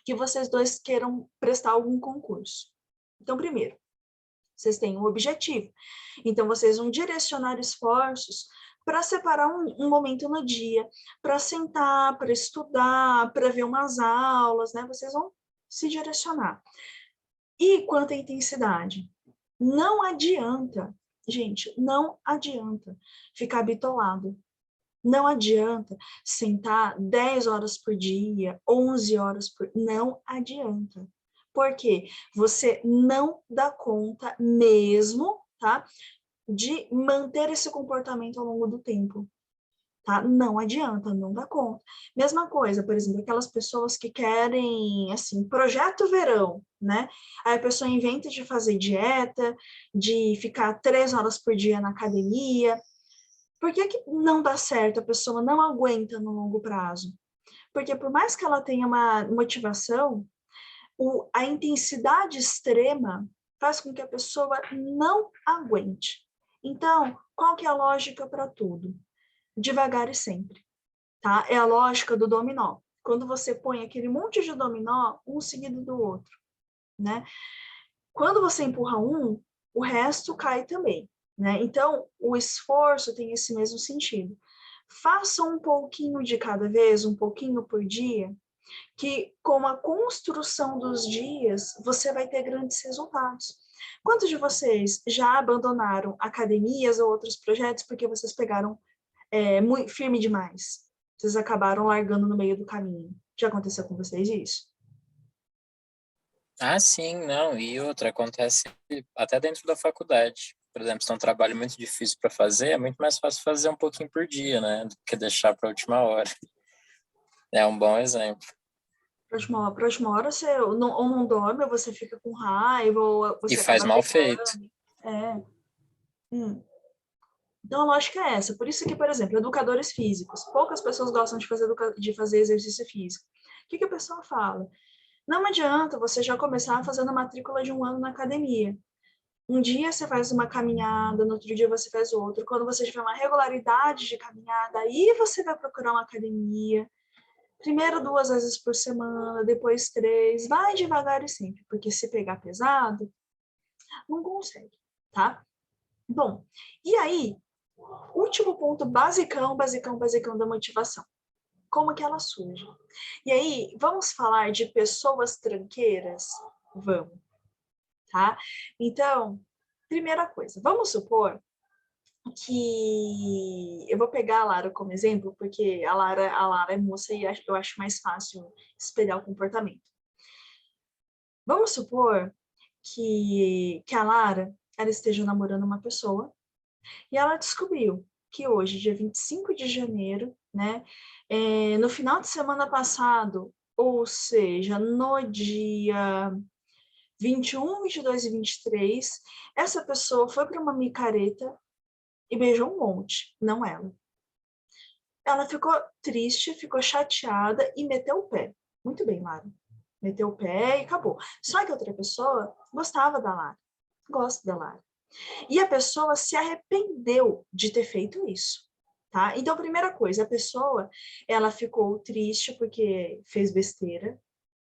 que vocês dois queiram prestar algum concurso. Então, primeiro, vocês têm um objetivo. Então, vocês vão direcionar esforços para separar um momento no dia, para sentar, para estudar, para ver umas aulas, né? Vocês vão se direcionar. E quanto à intensidade? Não adianta, gente, não adianta ficar bitolado. Não adianta sentar 10 horas por dia, 11 horas por... Não adianta. Por quê? Você não dá conta mesmo, tá? De manter esse comportamento ao longo do tempo. tá? Não adianta, não dá conta. Mesma coisa, por exemplo, aquelas pessoas que querem, assim, projeto verão, né? Aí a pessoa inventa de fazer dieta, de ficar 3 horas por dia na academia. Por que que não dá certo? A pessoa não aguenta no longo prazo. Porque por mais que ela tenha uma motivação, a intensidade extrema faz com que a pessoa não aguente. Então, qual que é a lógica para tudo? Devagar e sempre, tá? É a lógica do dominó. Quando você põe aquele monte de dominó, um seguido do outro, né? Quando você empurra um, o resto cai também, né? Então, o esforço tem esse mesmo sentido. Faça um pouquinho de cada vez, um pouquinho por dia, que com a construção dos dias, você vai ter grandes resultados. Quantos de vocês já abandonaram academias ou outros projetos porque vocês pegaram muito firme demais? Vocês acabaram largando no meio do caminho. Já aconteceu com vocês isso? Ah, sim, não. E outra, acontece até dentro da faculdade. Por exemplo, se é um trabalho muito difícil para fazer, é muito mais fácil fazer um pouquinho por dia, né? Do que deixar para a última hora. É um bom exemplo. Próxima hora você ou não dorme, ou você fica com raiva, ou E você faz acaba mal feito. pecando. É. Então, a lógica é essa. Por isso que, por exemplo, educadores físicos, poucas pessoas gostam de fazer exercício físico. O que a pessoa fala? Não adianta você já começar fazendo matrícula de 1 ano na academia. Um dia você faz uma caminhada, no outro dia você faz outro. Quando você tiver uma regularidade de caminhada, aí você vai procurar uma academia. Primeiro 2 vezes por semana, depois 3. Vai devagar e sempre, porque se pegar pesado, não consegue, tá? Bom, e aí, último ponto, basicão da motivação. Como que ela surge? E aí, vamos falar de pessoas tranqueiras? Vamos, tá? Então, primeira coisa, vamos supor que eu vou pegar a Lara como exemplo, porque a Lara é moça e eu acho mais fácil espelhar o comportamento. Vamos supor que a Lara ela esteja namorando uma pessoa e ela descobriu que hoje, dia 25 de janeiro, né, no final de semana passado, ou seja, no dia 21, 22 e 23, essa pessoa foi para uma micareta e beijou um monte, não ela. Ela ficou triste, ficou chateada e meteu o pé. Muito bem, Lara. Meteu o pé e acabou. Só que outra pessoa gostava da Lara. Gosta da Lara. E a pessoa se arrependeu de ter feito isso, tá? Então, primeira coisa, a pessoa, ela ficou triste porque fez besteira,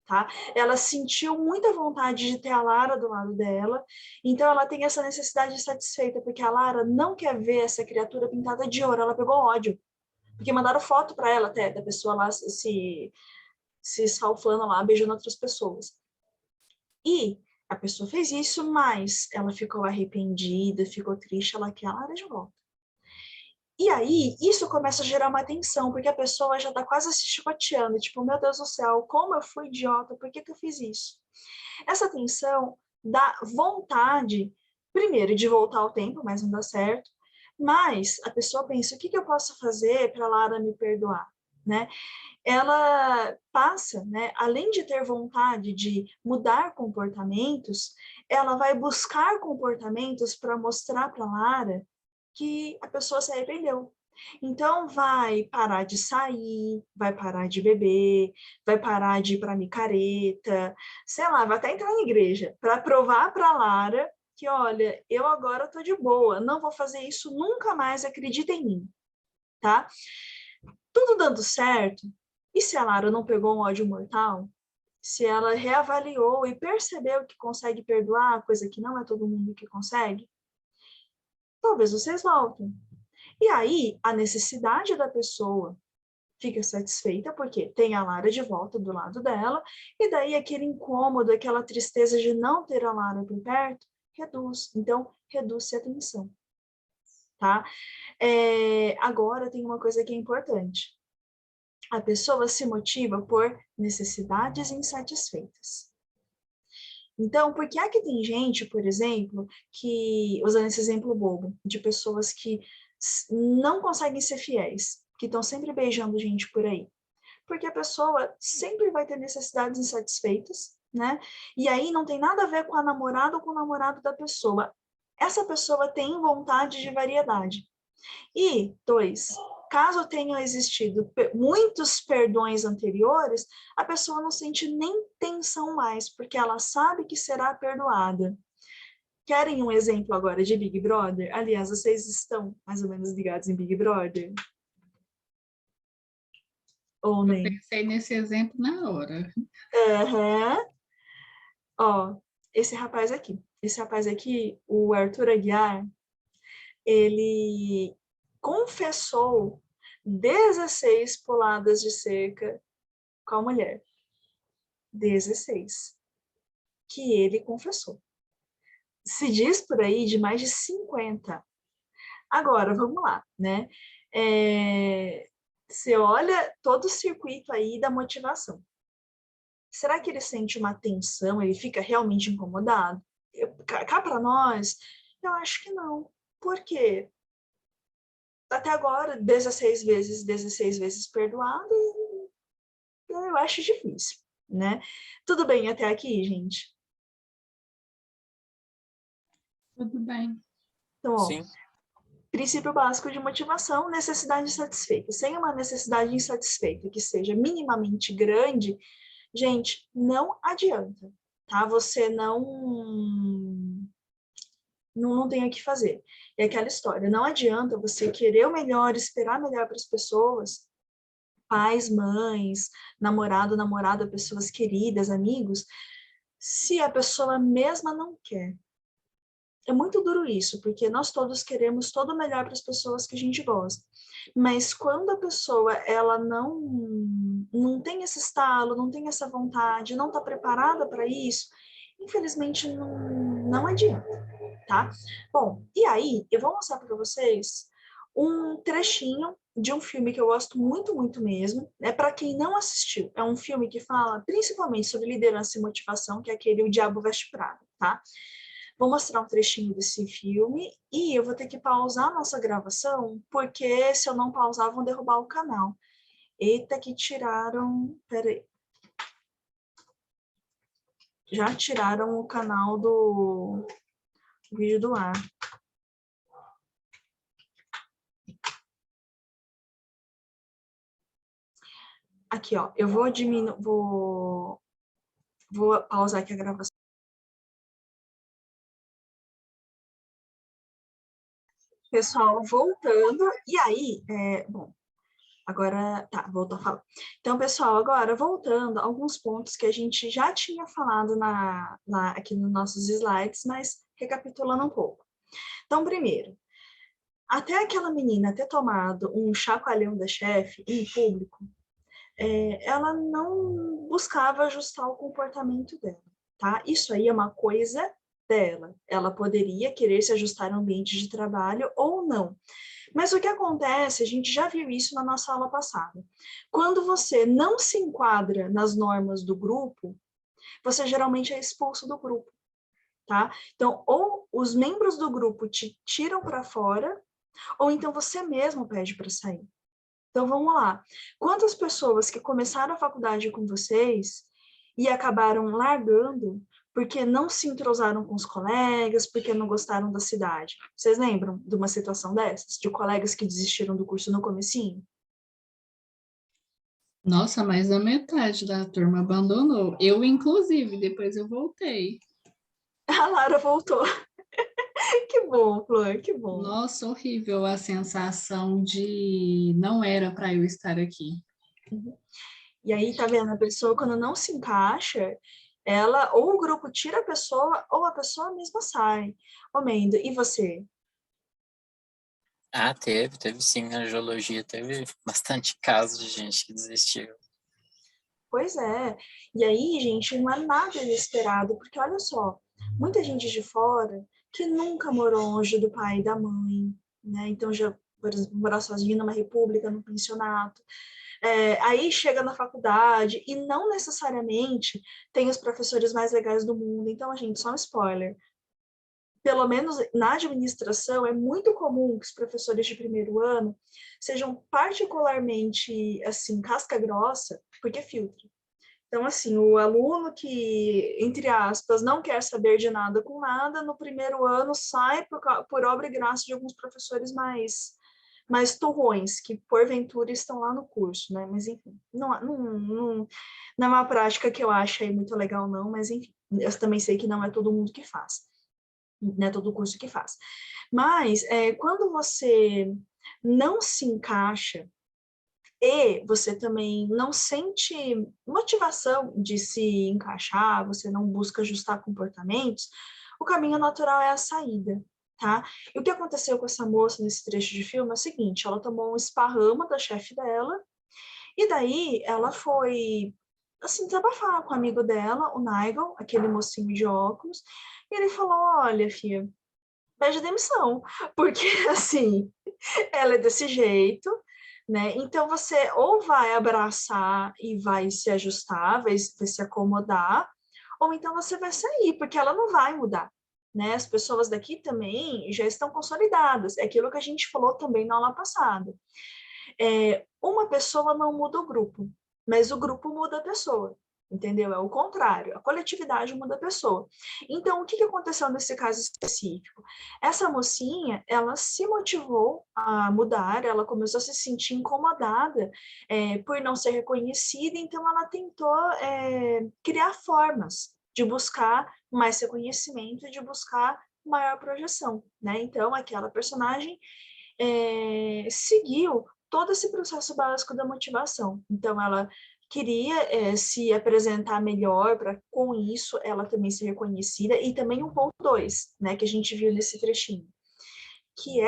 tá? Ela sentiu muita vontade de ter a Lara do lado dela, então ela tem essa necessidade satisfeita, porque a Lara não quer ver essa criatura pintada de ouro, ela pegou ódio, porque mandaram foto para ela até, da pessoa lá se esfalfando lá, beijando outras pessoas. E a pessoa fez isso, mas ela ficou arrependida, ficou triste, ela quer a Lara de volta. E aí, isso começa a gerar uma tensão, porque a pessoa já tá quase se chicoteando, tipo, meu Deus do céu, como eu fui idiota, por que eu fiz isso? Essa tensão dá vontade, primeiro, de voltar ao tempo, mas não dá certo, mas a pessoa pensa, o que eu posso fazer para a Lara me perdoar, né? Ela passa, né, além de ter vontade de mudar comportamentos, ela vai buscar comportamentos para mostrar para Lara que a pessoa se arrependeu. Então, vai parar de sair, vai parar de beber, vai parar de ir para micareta, sei lá, vai até entrar na igreja, para provar para Lara que, olha, eu agora estou de boa, não vou fazer isso nunca mais, acredita em mim, tá? Tudo dando certo, e se a Lara não pegou um ódio mortal? Se ela reavaliou e percebeu que consegue perdoar, coisa que não é todo mundo que consegue, talvez vocês voltem. E aí, a necessidade da pessoa fica satisfeita, porque tem a Lara de volta do lado dela, e daí aquele incômodo, aquela tristeza de não ter a Lara por perto, reduz. Então, reduz-se a tensão, tá? Agora, tem uma coisa que é importante. A pessoa se motiva por necessidades insatisfeitas. Então, por que é que tem gente, por exemplo, que, usando esse exemplo bobo, de pessoas que não conseguem ser fiéis? que estão sempre beijando gente por aí? Porque a pessoa sempre vai ter necessidades insatisfeitas, né? E aí não tem nada a ver com a namorada ou com o namorado da pessoa. Essa pessoa tem vontade de variedade. E, 2, caso tenham existido muitos perdões anteriores, a pessoa não sente nem tensão mais, porque ela sabe que será perdoada. Querem um exemplo agora de Big Brother? Aliás, vocês estão mais ou menos ligados em Big Brother? Ou Eu nem? pensei nesse exemplo na hora. Aham. Ó, esse rapaz aqui, o Arthur Aguiar, ele confessou 16 puladas de cerca com a mulher. 16. Que ele confessou. Se diz por aí de mais de 50. Agora, vamos lá, né? Você olha todo o circuito aí da motivação. Será que ele sente uma tensão? Ele fica realmente incomodado? Cá para nós, eu acho que não. Por quê? Até agora, 16 vezes perdoado, eu acho difícil, né? Tudo bem até aqui, gente? Tudo bem. Então, ó, Sim. princípio básico de motivação, necessidade insatisfeita. Sem uma necessidade insatisfeita que seja minimamente grande, gente, não adianta, tá? Você não tem o que fazer. É aquela história, não adianta você querer o melhor, esperar melhor para as pessoas, pais, mães, namorado, namorada, pessoas queridas, amigos, se a pessoa mesma não quer. É muito duro isso, porque nós todos queremos todo o melhor para as pessoas que a gente gosta. Mas quando a pessoa ela não tem esse estalo, não tem essa vontade, não está preparada para isso, infelizmente não adianta, tá? Bom, e aí eu vou mostrar para vocês um trechinho de um filme que eu gosto muito, muito mesmo. É para quem não assistiu, é um filme que fala principalmente sobre liderança e motivação, que é aquele O Diabo Veste Prada, tá? Vou mostrar um trechinho desse filme e eu vou ter que pausar a nossa gravação, porque se eu não pausar, vão derrubar o canal. Eita, que tiraram. Peraí. Já tiraram o canal do vídeo do ar. Aqui, ó. Eu vou diminuir. Vou pausar aqui a gravação. Pessoal, voltando. E aí, bom, agora, tá, voltou a falar. Então, pessoal, agora voltando a alguns pontos que a gente já tinha falado aqui nos nossos slides, mas recapitulando um pouco. Então, primeiro, até aquela menina ter tomado um chacoalhão da chefe em público, ela não buscava ajustar o comportamento dela, tá? Isso aí é uma coisa dela. Ela poderia querer se ajustar ao ambiente de trabalho ou não. Mas o que acontece, a gente já viu isso na nossa aula passada. Quando você não se enquadra nas normas do grupo, você geralmente é expulso do grupo, tá? Então, ou os membros do grupo te tiram para fora, ou então você mesmo pede para sair. Então, vamos lá. Quantas pessoas que começaram a faculdade com vocês e acabaram largando porque não se entrosaram com os colegas, porque não gostaram da cidade? Vocês lembram de uma situação dessas? De colegas que desistiram do curso no comecinho? Nossa, mais da metade da turma abandonou. Eu, inclusive, depois eu voltei. A Lara voltou. Que bom, Flor, que bom. Nossa, horrível a sensação de não era para eu estar aqui. E aí, tá vendo? A pessoa, quando não se encaixa, ela, ou o grupo tira a pessoa, ou a pessoa mesma sai. Ô, Mendo, e você? Ah, teve sim. Na geologia teve bastante casos de gente que desistiu. Pois é. E aí, gente, não é nada inesperado, porque olha só, muita gente de fora que nunca morou longe do pai e da mãe, né? Então, já, por exemplo, morar sozinho numa república, num pensionato. Aí chega na faculdade e não necessariamente tem os professores mais legais do mundo. Então, gente, só um spoiler. pelo menos na administração, é muito comum que os professores de primeiro ano sejam particularmente, assim, casca grossa, porque filtram. Então, assim, o aluno que, entre aspas, não quer saber de nada com nada, no primeiro ano sai por obra e graça de alguns professores mais turrões, que porventura estão lá no curso, né? Mas, enfim, não é uma prática que eu acho aí muito legal, não, mas, enfim, eu também sei que não é todo mundo que faz, não é todo curso que faz. Mas, quando você não se encaixa e você também não sente motivação de se encaixar, você não busca ajustar comportamentos, o caminho natural é a saída, tá? E o que aconteceu com essa moça nesse trecho de filme é o seguinte, ela tomou um esparrama da chefe dela, e daí ela foi, assim, desabafar com o amigo dela, o Nigel, aquele mocinho de óculos, e ele falou, olha, filha, pede demissão, porque, assim, ela é desse jeito, né? Então você ou vai abraçar e vai se ajustar, vai se acomodar, ou então você vai sair, porque ela não vai mudar, né? As pessoas daqui também já estão consolidadas, é aquilo que a gente falou também na aula passada. Uma pessoa não muda o grupo, mas o grupo muda a pessoa. Entendeu? É o contrário, a coletividade muda a pessoa. Então, o que aconteceu nesse caso específico? Essa mocinha, ela se motivou a mudar, ela começou a se sentir incomodada por não ser reconhecida, então ela tentou criar formas de buscar mais reconhecimento e de buscar maior projeção, né? Então, aquela personagem seguiu todo esse processo básico da motivação. Então, ela queria se apresentar melhor para, com isso, ela também ser reconhecida. E também um ponto 2, né, que a gente viu nesse trechinho, que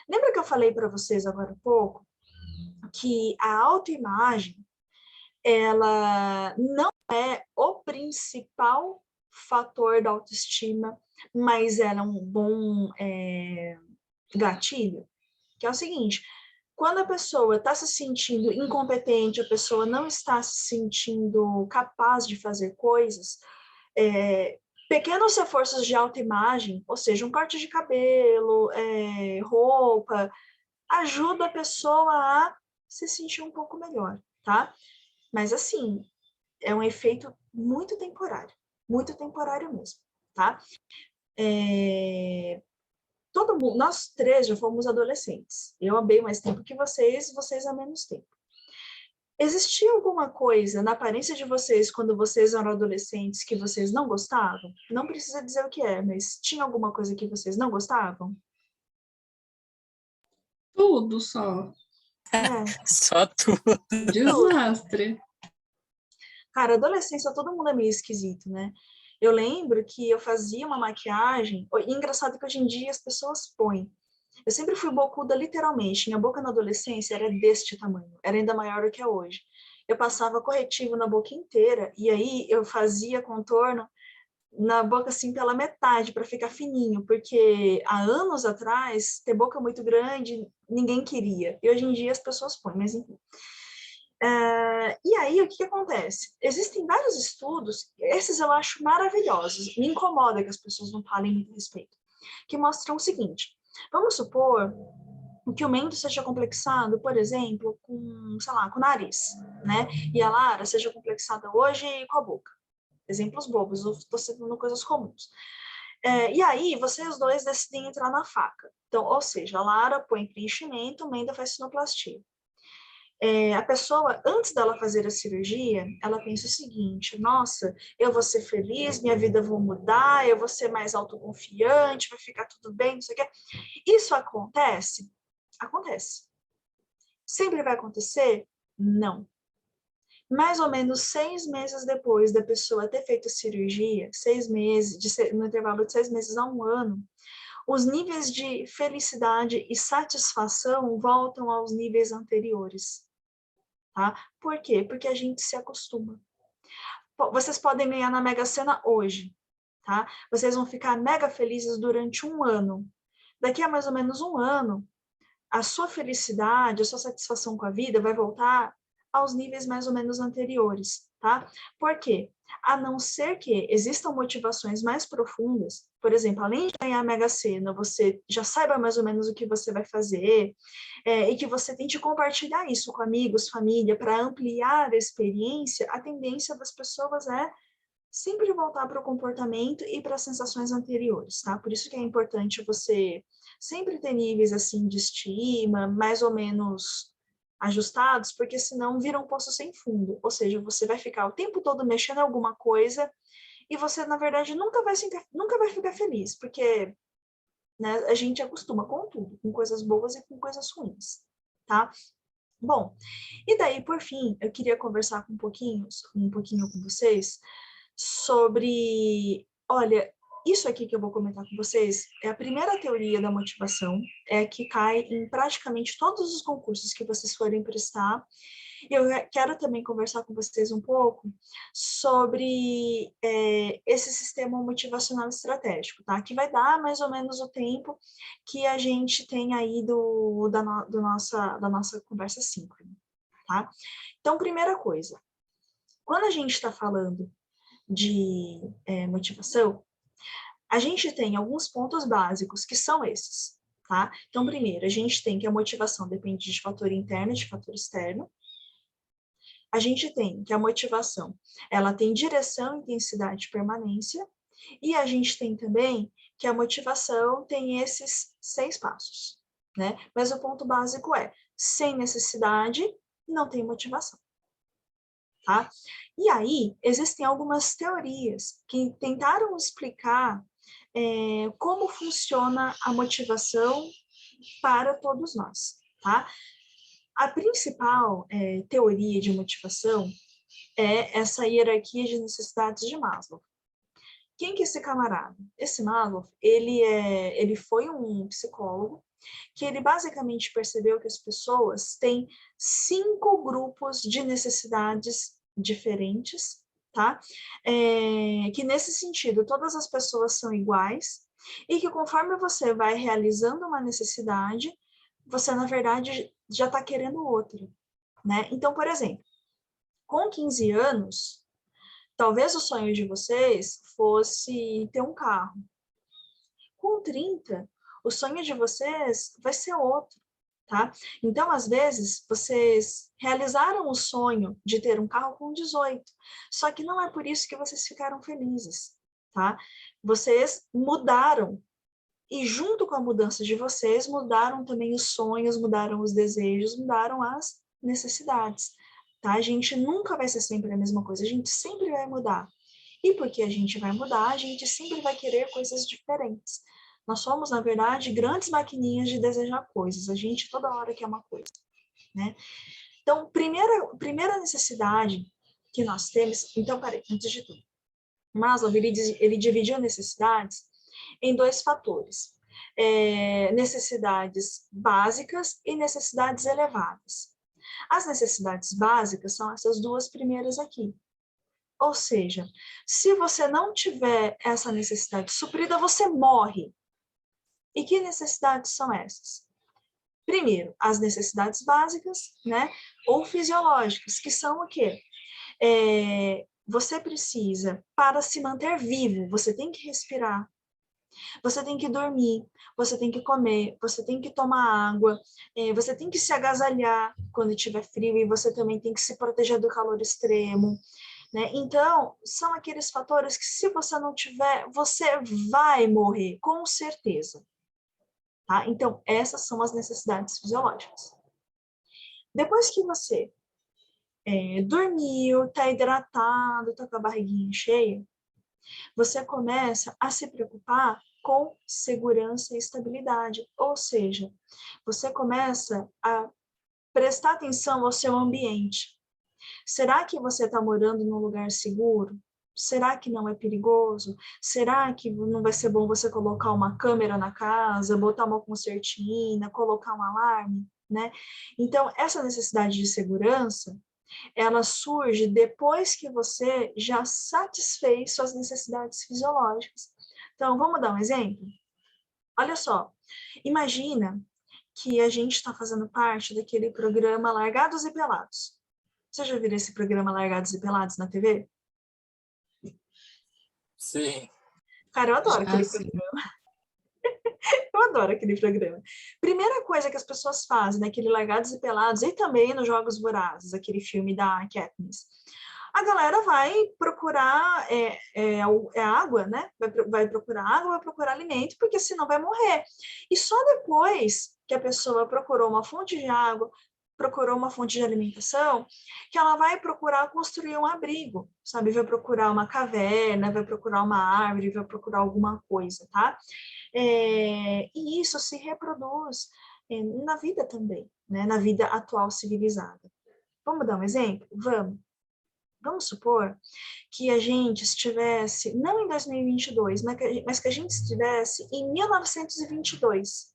lembra que eu falei para vocês agora há pouco, que a autoimagem, ela não é o principal fator da autoestima, mas ela é um bom gatilho, que é o seguinte, quando a pessoa está se sentindo incompetente, a pessoa não está se sentindo capaz de fazer coisas, pequenos reforços de autoimagem, ou seja, um corte de cabelo, roupa, ajuda a pessoa a se sentir um pouco melhor, tá? Mas assim, é um efeito muito temporário mesmo, tá? Todo mundo, nós três já fomos adolescentes. Eu há bem mais tempo que vocês há menos tempo. Existia alguma coisa na aparência de vocês quando vocês eram adolescentes que vocês não gostavam? Não precisa dizer o que mas tinha alguma coisa que vocês não gostavam? Tudo só. Só tudo. Desastre. Cara, adolescência, todo mundo é meio esquisito, né? Eu lembro que eu fazia uma maquiagem, e engraçado que hoje em dia as pessoas põem. Eu sempre fui bocuda, literalmente. Minha boca na adolescência era deste tamanho, era ainda maior do que é hoje. Eu passava corretivo na boca inteira, e aí eu fazia contorno na boca, assim, pela metade, para ficar fininho, porque há anos atrás, ter boca muito grande, ninguém queria. E hoje em dia as pessoas põem, mas enfim. E aí, o que acontece? Existem vários estudos, esses eu acho maravilhosos, me incomoda que as pessoas não falem muito a respeito, que mostram o seguinte, vamos supor que o Mendo seja complexado, por exemplo, com, sei lá, com o nariz, né? E a Lara seja complexada hoje com a boca. Exemplos bobos, eu estou citando coisas comuns. E aí, vocês dois decidem entrar na faca. Então, ou seja, a Lara põe preenchimento, o Mendo faz sinoplastia. A pessoa, antes dela fazer a cirurgia, ela pensa o seguinte, nossa, eu vou ser feliz, minha vida vai mudar, eu vou ser mais autoconfiante, vai ficar tudo bem, não sei o quê. Isso acontece? Acontece. Sempre vai acontecer? Não. Mais ou menos 6 meses depois da pessoa ter feito a cirurgia, 6 meses, no intervalo de 6 meses a 1 ano, os níveis de felicidade e satisfação voltam aos níveis anteriores. Tá? Por quê? Porque a gente se acostuma. Vocês podem ganhar na Mega Sena hoje, tá? Vocês vão ficar mega felizes durante 1 ano. Daqui a mais ou menos 1 ano, a sua felicidade, a sua satisfação com a vida vai voltar aos níveis mais ou menos anteriores, tá? Por quê? A não ser que existam motivações mais profundas, por exemplo, além de ganhar a Mega Sena, você já saiba mais ou menos o que você vai fazer, e que você tente compartilhar isso com amigos, família, para ampliar a experiência, a tendência das pessoas é sempre voltar para o comportamento e para as sensações anteriores, tá? Por isso que é importante você sempre ter níveis, assim, de estima, mais ou menos ajustados, porque senão vira um poço sem fundo, ou seja, você vai ficar o tempo todo mexendo em alguma coisa e você, na verdade, nunca vai ficar feliz, porque, né, a gente acostuma com tudo, com coisas boas e com coisas ruins, tá? Bom, e daí, por fim, eu queria conversar um pouquinho com vocês sobre, olha, isso aqui que eu vou comentar com vocês é a primeira teoria da motivação, é que cai em praticamente todos os concursos que vocês forem prestar. Eu quero também conversar com vocês um pouco sobre esse sistema motivacional estratégico, tá? Que vai dar mais ou menos o tempo que a gente tem aí da nossa conversa síncrona, tá? Então, primeira coisa, quando a gente está falando de motivação, a gente tem alguns pontos básicos que são esses, tá? Então, primeiro, a gente tem que a motivação depende de fator interno e de fator externo. A gente tem que a motivação, ela tem direção, intensidade e permanência. E a gente tem também que a motivação tem esses 6 passos, né? Mas o ponto básico é, sem necessidade, não tem motivação. Tá? E aí, existem algumas teorias que tentaram explicar como funciona a motivação para todos nós, tá? A principal teoria de motivação é essa hierarquia de necessidades de Maslow. Quem que é esse camarada? Esse Maslow, ele foi um psicólogo que ele basicamente percebeu que as pessoas têm 5 grupos de necessidades diferentes, tá? Que nesse sentido, todas as pessoas são iguais e que conforme você vai realizando uma necessidade, você, na verdade, já está querendo outra, né? Então, por exemplo, com 15 anos, talvez o sonho de vocês fosse ter um carro. Com 30, o sonho de vocês vai ser outro, tá? Então, às vezes, vocês realizaram o sonho de ter um carro com 18, só que não é por isso que vocês ficaram felizes, tá? Vocês mudaram, e junto com a mudança de vocês, mudaram também os sonhos, mudaram os desejos, mudaram as necessidades, tá? A gente nunca vai ser sempre a mesma coisa, a gente sempre vai mudar. E porque a gente vai mudar, a gente sempre vai querer coisas diferentes. Nós somos, na verdade, grandes maquininhas de desejar coisas. A gente toda hora quer uma coisa, né? Então, primeira necessidade que nós temos... Então, peraí, antes de tudo. Maslow, ele dividiu necessidades em 2 fatores. Necessidades básicas e necessidades elevadas. As necessidades básicas são essas 2 primeiras aqui. Ou seja, se você não tiver essa necessidade suprida, você morre. E que necessidades são essas? Primeiro, as necessidades básicas, né? Ou fisiológicas, que são o quê? Você precisa, para se manter vivo, você tem que respirar, você tem que dormir, você tem que comer, você tem que tomar água, você tem que se agasalhar quando tiver frio e você também tem que se proteger do calor extremo. Né? Então, são aqueles fatores que se você não tiver, você vai morrer, com certeza. Tá? Então, essas são as necessidades fisiológicas. Depois que você dormiu, está hidratado, está com a barriguinha cheia, você começa a se preocupar com segurança e estabilidade. Ou seja, você começa a prestar atenção ao seu ambiente. Será que você está morando num lugar seguro? Será que não é perigoso? Será que não vai ser bom você colocar uma câmera na casa, botar uma concertina, colocar um alarme, né? Então, essa necessidade de segurança, ela surge depois que você já satisfez suas necessidades fisiológicas. Então, vamos dar um exemplo? Olha só, imagina que a gente está fazendo parte daquele programa Largados e Pelados. Você já viu esse programa Largados e Pelados na TV? Sim. Cara, eu adoro Já aquele sim. programa. Eu adoro aquele programa. Primeira coisa que as pessoas fazem naquele Largados e Pelados e também nos Jogos Vorazes, aquele filme da Katniss, a galera vai procurar água, né? Vai procurar água, vai procurar alimento, porque senão vai morrer. E só depois que a pessoa procurou uma fonte de água, procurou uma fonte de alimentação, que ela vai procurar construir um abrigo, sabe? Vai procurar uma caverna, vai procurar uma árvore, vai procurar alguma coisa, tá? E isso se reproduz na vida também, né? Na vida atual civilizada. Vamos dar um exemplo? Vamos. Vamos supor que a gente estivesse, não em 2022, mas que a gente estivesse em 1922.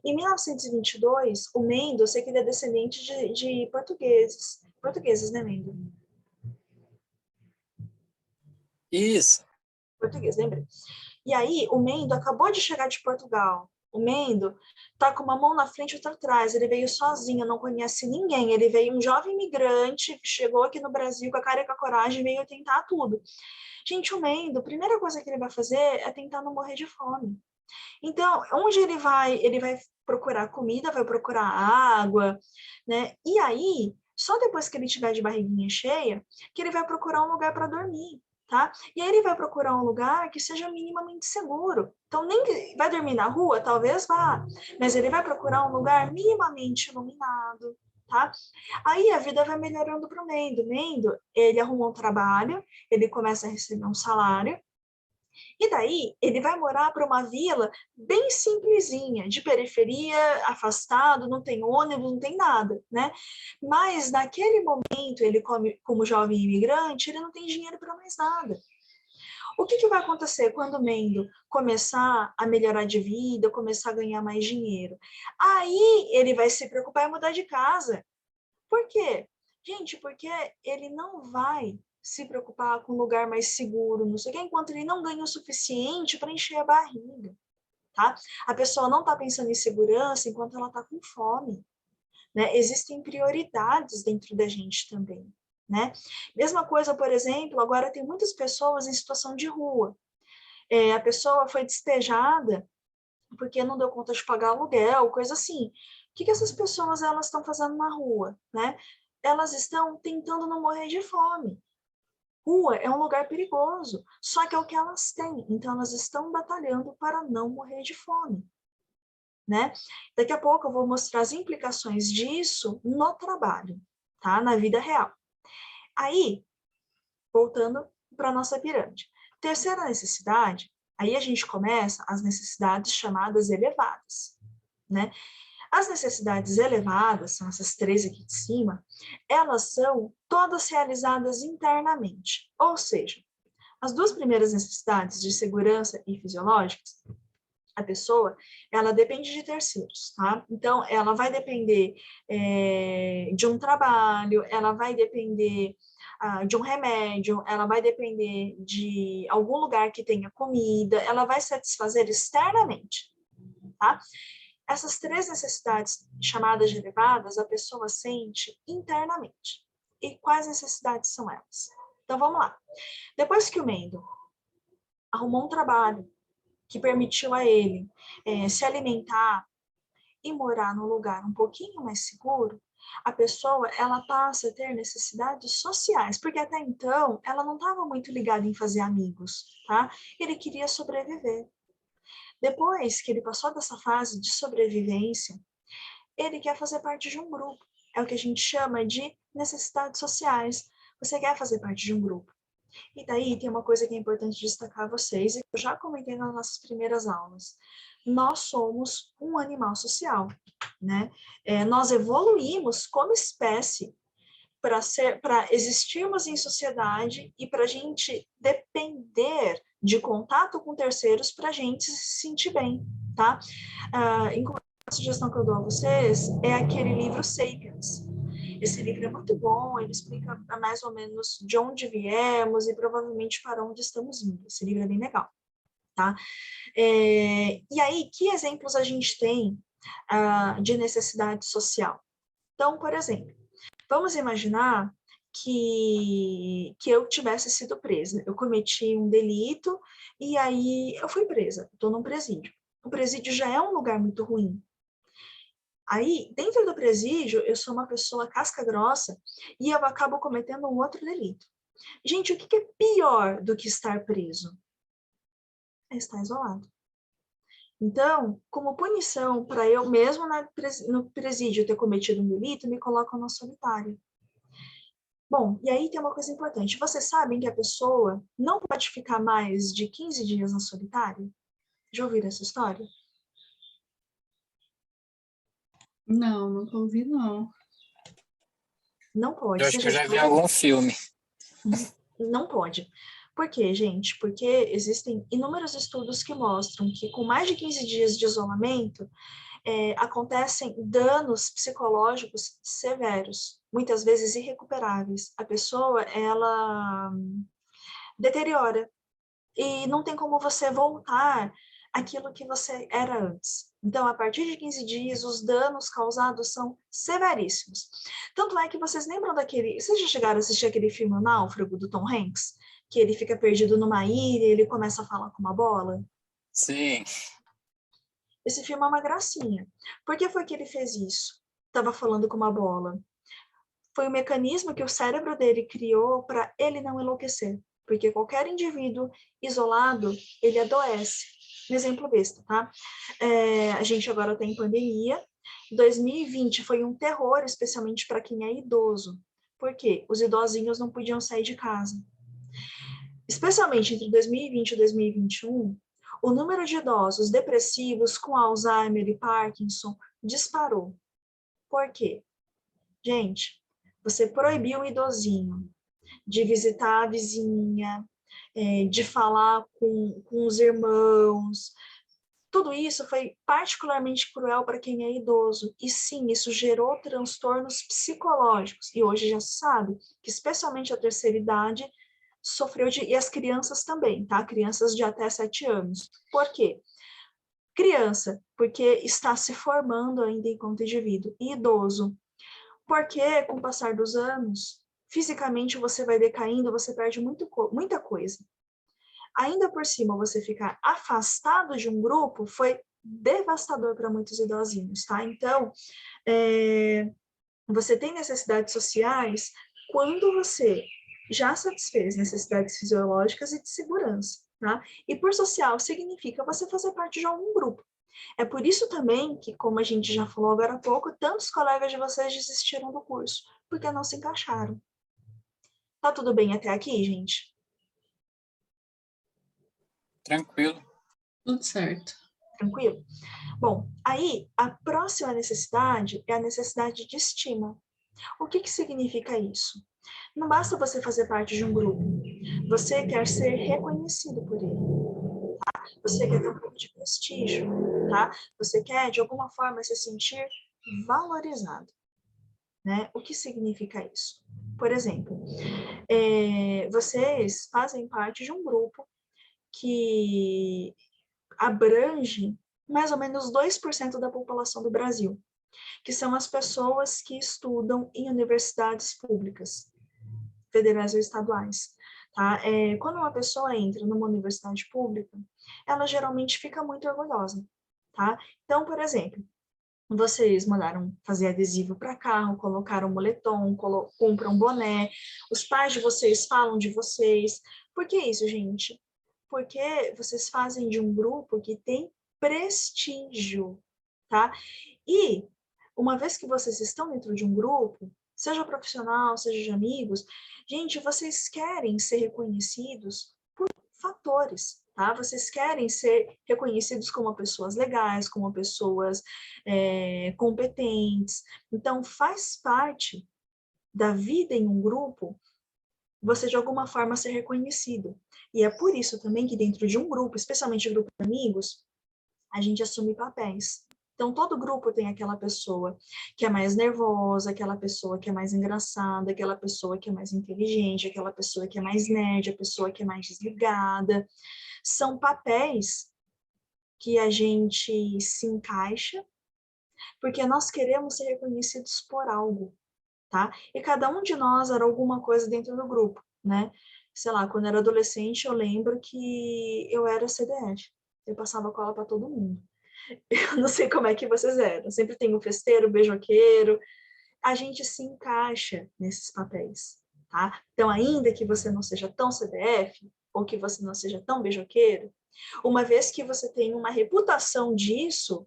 Em 1922, o Mendo, eu sei que ele é descendente de portugueses. Portugueses, né, Mendo? Isso. Português, lembrei. E aí, o Mendo acabou de chegar de Portugal. O Mendo tá com uma mão na frente e outra atrás. Ele veio sozinho, não conhece ninguém. Ele veio um jovem imigrante, chegou aqui no Brasil com a cara e com a coragem, veio tentar tudo. Gente, o Mendo, a primeira coisa que ele vai fazer é tentar não morrer de fome. Então, onde ele vai? Ele vai procurar comida, vai procurar água, né? E aí, só depois que ele tiver de barriguinha cheia, que ele vai procurar um lugar para dormir. Tá? E aí ele vai procurar um lugar que seja minimamente seguro. Então, nem vai dormir na rua, talvez vá, mas ele vai procurar um lugar minimamente iluminado, tá? Aí a vida vai melhorando para o Mendo. Mendo, ele arrumou um trabalho, ele começa a receber um salário, e daí ele vai morar para uma vila bem simplesinha, de periferia, afastado, não tem ônibus, não tem nada, né? Mas naquele momento, ele como jovem imigrante, ele não tem dinheiro para mais nada. O que vai acontecer quando o Mendo começar a melhorar de vida, começar a ganhar mais dinheiro? Aí ele vai se preocupar em mudar de casa. Por quê? Gente, porque ele não vai se preocupar com um lugar mais seguro, não sei o quê, enquanto ele não ganha o suficiente para encher a barriga, tá? A pessoa não está pensando em segurança enquanto ela está com fome, né? Existem prioridades dentro da gente também, né? Mesma coisa, por exemplo, agora tem muitas pessoas em situação de rua. A pessoa foi despejada porque não deu conta de pagar aluguel, coisa assim. O que essas pessoas elas estão fazendo na rua, né? Elas estão tentando não morrer de fome. Rua é um lugar perigoso, só que é o que elas têm, então elas estão batalhando para não morrer de fome, né? Daqui a pouco eu vou mostrar as implicações disso no trabalho, tá? Na vida real. Aí, voltando para a nossa pirâmide. Terceira necessidade, aí a gente começa as necessidades chamadas elevadas, né? As necessidades elevadas, são essas três aqui de cima, elas são todas realizadas internamente. Ou seja, as duas primeiras necessidades de segurança e fisiológicas, a pessoa, ela depende de terceiros, tá? Então, ela vai depender de um trabalho, ela vai depender de um remédio, ela vai depender de algum lugar que tenha comida, ela vai satisfazer externamente, tá? Essas três necessidades chamadas de elevadas, a pessoa sente internamente. E quais necessidades são elas? Então, vamos lá. Depois que o Mendo arrumou um trabalho que permitiu a ele se alimentar e morar num lugar um pouquinho mais seguro, a pessoa ela passa a ter necessidades sociais, porque até então ela não estava muito ligada em fazer amigos, tá? Ele queria sobreviver. Depois que ele passou dessa fase de sobrevivência, ele quer fazer parte de um grupo. É o que a gente chama de necessidades sociais. Você quer fazer parte de um grupo. E daí tem uma coisa que é importante destacar a vocês, e que eu já comentei nas nossas primeiras aulas. Nós somos um animal social, né? Nós evoluímos como espécie para existirmos em sociedade e para a gente depender de contato com terceiros para a gente se sentir bem, tá? A sugestão que eu dou a vocês é aquele livro Sapiens. Esse livro é muito bom, ele explica mais ou menos de onde viemos e provavelmente para onde estamos indo. Esse livro é bem legal, tá? E aí, que exemplos a gente tem de necessidade social? Então, por exemplo, Vamos imaginar que eu tivesse sido presa. Eu cometi um delito e aí eu fui presa. Estou num presídio. O presídio já é um lugar muito ruim. Aí, dentro do presídio, eu sou uma pessoa casca grossa e eu acabo cometendo um outro delito. Gente, o que é pior do que estar preso? É estar isolado. Então, como punição para eu mesmo no presídio ter cometido um delito, me colocam na solitária. Bom, e aí tem uma coisa importante. Vocês sabem que a pessoa não pode ficar mais de 15 dias na solitária? Já ouviram essa história? Não, nunca ouvi, não. Não pode. Eu Você acho que eu já já vi viu? algum filme. Não pode. Por quê, gente? Porque existem inúmeros estudos que mostram que com mais de 15 dias de isolamento, acontecem danos psicológicos severos, muitas vezes irrecuperáveis. A pessoa, ela deteriora e não tem como você voltar àquilo que você era antes. Então, a partir de 15 dias, os danos causados são severíssimos. Tanto é que vocês lembram daquele... Vocês já chegaram a assistir aquele filme O Náufrago, do Tom Hanks? Que ele fica perdido numa ilha e ele começa a falar com uma bola? Sim, Esse filme é uma gracinha. Por que foi que ele fez isso? Estava falando com uma bola. Foi o mecanismo que o cérebro dele criou para ele não enlouquecer. Porque qualquer indivíduo isolado, ele adoece. Um exemplo besta, tá? A gente agora tem pandemia. 2020 foi um terror, especialmente para quem é idoso. Por quê? Os idosinhos não podiam sair de casa. Especialmente entre 2020 e 2021, o número de idosos depressivos com Alzheimer e Parkinson disparou. Por quê? Gente, você proibiu o idosinho de visitar a vizinha, de falar com os irmãos. Tudo isso foi particularmente cruel para quem é idoso. E sim, isso gerou transtornos psicológicos. E hoje já se sabe que, especialmente a terceira idade, sofreu de... E as crianças também, tá? Crianças de até 7 anos. Por quê? Criança, porque está se formando ainda enquanto indivíduo. E idoso, porque com o passar dos anos, fisicamente você vai decaindo, você perde muita coisa. Ainda por cima, você ficar afastado de um grupo foi devastador para muitos idosinhos, tá? Então, você tem necessidades sociais quando você já satisfez necessidades fisiológicas e de segurança, tá? E por social significa você fazer parte de algum grupo. É por isso também que, como a gente já falou agora há pouco, tantos colegas de vocês desistiram do curso, porque não se encaixaram. Tá tudo bem até aqui, gente? tranquilo. Tudo certo. Tranquilo? Bom, aí a próxima necessidade é a necessidade de estima. O que significa isso? Não basta você fazer parte de um grupo, você quer ser reconhecido por ele, tá? Você quer ter um pouco de prestígio, tá? Você quer, de alguma forma, se sentir valorizado, né? O que significa isso? Por exemplo, vocês fazem parte de um grupo que abrange mais ou menos 2% da população do Brasil, que são as pessoas que estudam em universidades públicas, federais ou estaduais. Tá? Quando uma pessoa entra numa universidade pública, ela geralmente fica muito orgulhosa. Tá? Então, por exemplo, vocês mandaram fazer adesivo para carro, colocaram moletom, compram boné, os pais de vocês falam de vocês. Por que isso, gente? Porque vocês fazem de um grupo que tem prestígio, tá? E uma vez que vocês estão dentro de um grupo, seja profissional, seja de amigos, gente, vocês querem ser reconhecidos por fatores, tá? Vocês querem ser reconhecidos como pessoas legais, como pessoas competentes. Então, faz parte da vida em um grupo você de alguma forma ser reconhecido. E é por isso também que dentro de um grupo, especialmente grupo de amigos, a gente assume papéis. Então, todo grupo tem aquela pessoa que é mais nervosa, aquela pessoa que é mais engraçada, aquela pessoa que é mais inteligente, aquela pessoa que é mais nerd, a pessoa que é mais desligada. São papéis que a gente se encaixa porque nós queremos ser reconhecidos por algo, tá? E cada um de nós era alguma coisa dentro do grupo, né? Sei lá, quando eu era adolescente, eu lembro que eu era CDF. Eu passava cola para todo mundo. Eu não sei como é que vocês eram. Sempre tem o festeiro, o beijoqueiro. A gente se encaixa nesses papéis, tá? Então, ainda que você não seja tão CDF, ou que você não seja tão beijoqueiro, uma vez que você tem uma reputação disso,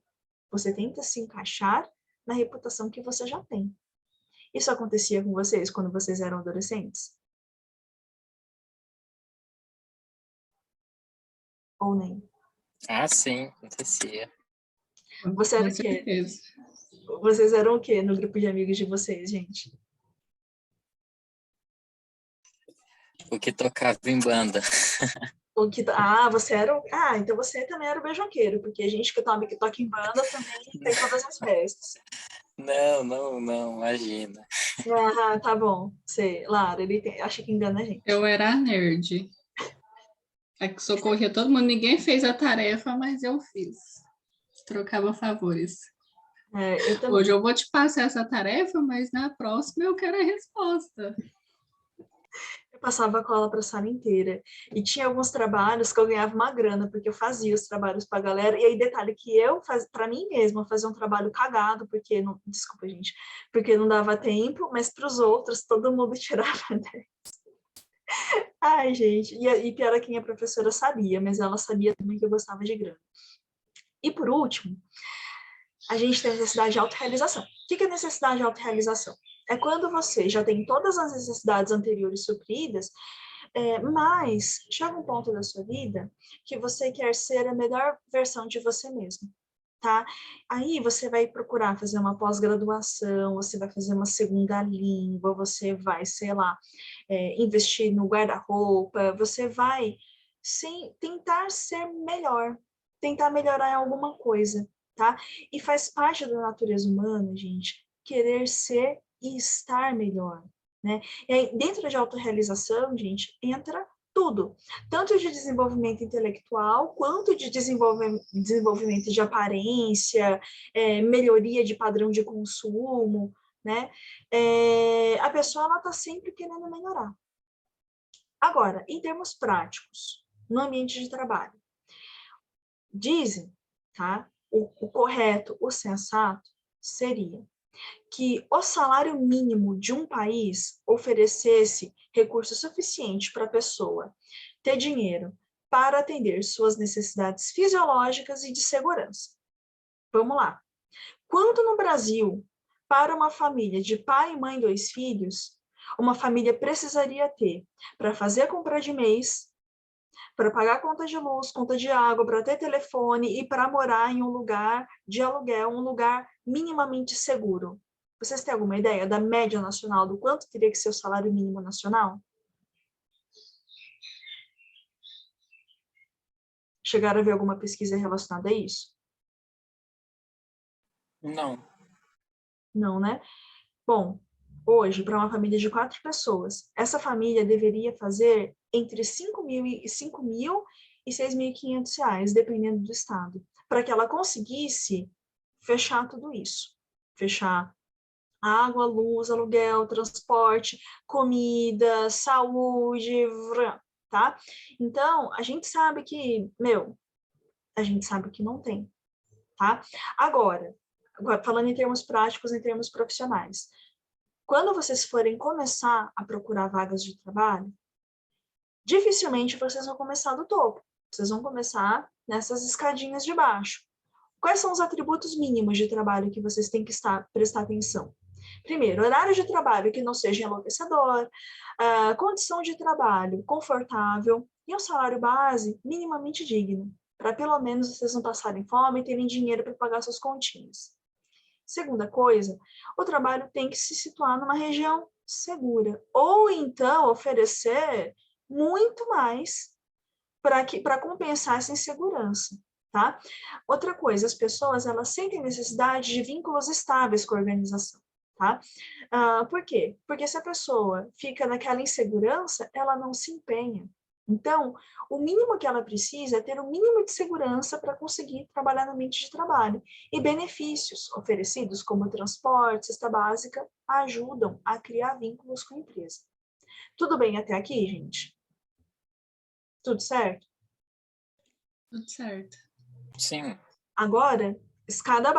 você tenta se encaixar na reputação que você já tem. Isso acontecia com vocês quando vocês eram adolescentes? Ou nem? Ah, sim, acontecia. Você era Com o quê? certeza. Vocês eram o quê no grupo de amigos de vocês, gente? O que tocava em banda. O que, você era. Então você também era o beijoqueiro, porque a gente que toca em banda também tem todas as festas. Não, não, não, imagina. Ah, tá bom. Sei. Lara, acha que engana a gente. Eu era a nerd. A que socorria todo mundo. Ninguém fez a tarefa, mas eu fiz. Trocava favores. Eu Hoje também. eu vou te passar essa tarefa, mas na próxima eu quero a resposta. Eu passava cola para a sala inteira. E tinha alguns trabalhos que eu ganhava uma grana, porque eu fazia os trabalhos para a galera. E aí, detalhe que eu fazia para mim mesma, fazia um trabalho cagado, porque não, desculpa, gente, porque não dava tempo, mas para os outros todo mundo tirava 10. Ai, gente, e pior é que minha professora sabia, mas ela sabia também que eu gostava de grana. E por último, a gente tem a necessidade de autorrealização. O que é necessidade de autorrealização? É quando você já tem todas as necessidades anteriores supridas, mas chega um ponto da sua vida que você quer ser a melhor versão de você mesmo, tá? Aí você vai procurar fazer uma pós-graduação, você vai fazer uma segunda língua, você vai, sei lá, investir no guarda-roupa, você vai tentar ser melhor, tentar melhorar em alguma coisa, tá? E faz parte da natureza humana, gente, querer ser e estar melhor, né? E aí, dentro de autorrealização, gente, entra tudo, tanto de desenvolvimento intelectual, quanto de desenvolvimento de aparência, melhoria de padrão de consumo, né? A pessoa, ela está sempre querendo melhorar. Agora, em termos práticos, no ambiente de trabalho, dizem, tá? O correto, o sensato, seria que o salário mínimo de um país oferecesse recurso suficiente para a pessoa ter dinheiro para atender suas necessidades fisiológicas e de segurança. Vamos lá. Quanto no Brasil, para uma família de pai, mãe e 2 filhos, uma família precisaria ter para fazer a compra de mês, para pagar conta de luz, conta de água, para ter telefone e para morar em um lugar de aluguel, um lugar minimamente seguro? Vocês têm alguma ideia da média nacional, do quanto teria que ser o salário mínimo nacional? Chegaram a ver alguma pesquisa relacionada a isso? Não. Não, né? Bom, hoje, para uma família de 4 pessoas, essa família deveria fazer entre 5.000 e 6.500 reais, dependendo do estado, para que ela conseguisse fechar tudo isso. Fechar água, luz, aluguel, transporte, comida, saúde, tá? Então, a gente sabe que, a gente sabe que não tem, tá? Agora, falando em termos práticos, em termos profissionais, quando vocês forem começar a procurar vagas de trabalho, dificilmente vocês vão começar do topo. Vocês vão começar nessas escadinhas de baixo. Quais são os atributos mínimos de trabalho que vocês têm que prestar atenção? Primeiro, horário de trabalho que não seja enlouquecedor, condição de trabalho confortável e um salário base minimamente digno, para pelo menos vocês não passarem fome e terem dinheiro para pagar suas continhas. Segunda coisa, o trabalho tem que se situar numa região segura, ou então oferecer muito mais para compensar essa insegurança, tá? Outra coisa, as pessoas, elas sentem necessidade de vínculos estáveis com a organização, tá? Por quê? Porque se a pessoa fica naquela insegurança, ela não se empenha, Então, o mínimo que ela precisa é ter o mínimo de segurança para conseguir trabalhar no ambiente de trabalho. E benefícios oferecidos, como transporte, cesta básica, ajudam a criar vínculos com a empresa. Tudo bem até aqui, gente? Tudo certo? Tudo certo. Sim. Agora, escada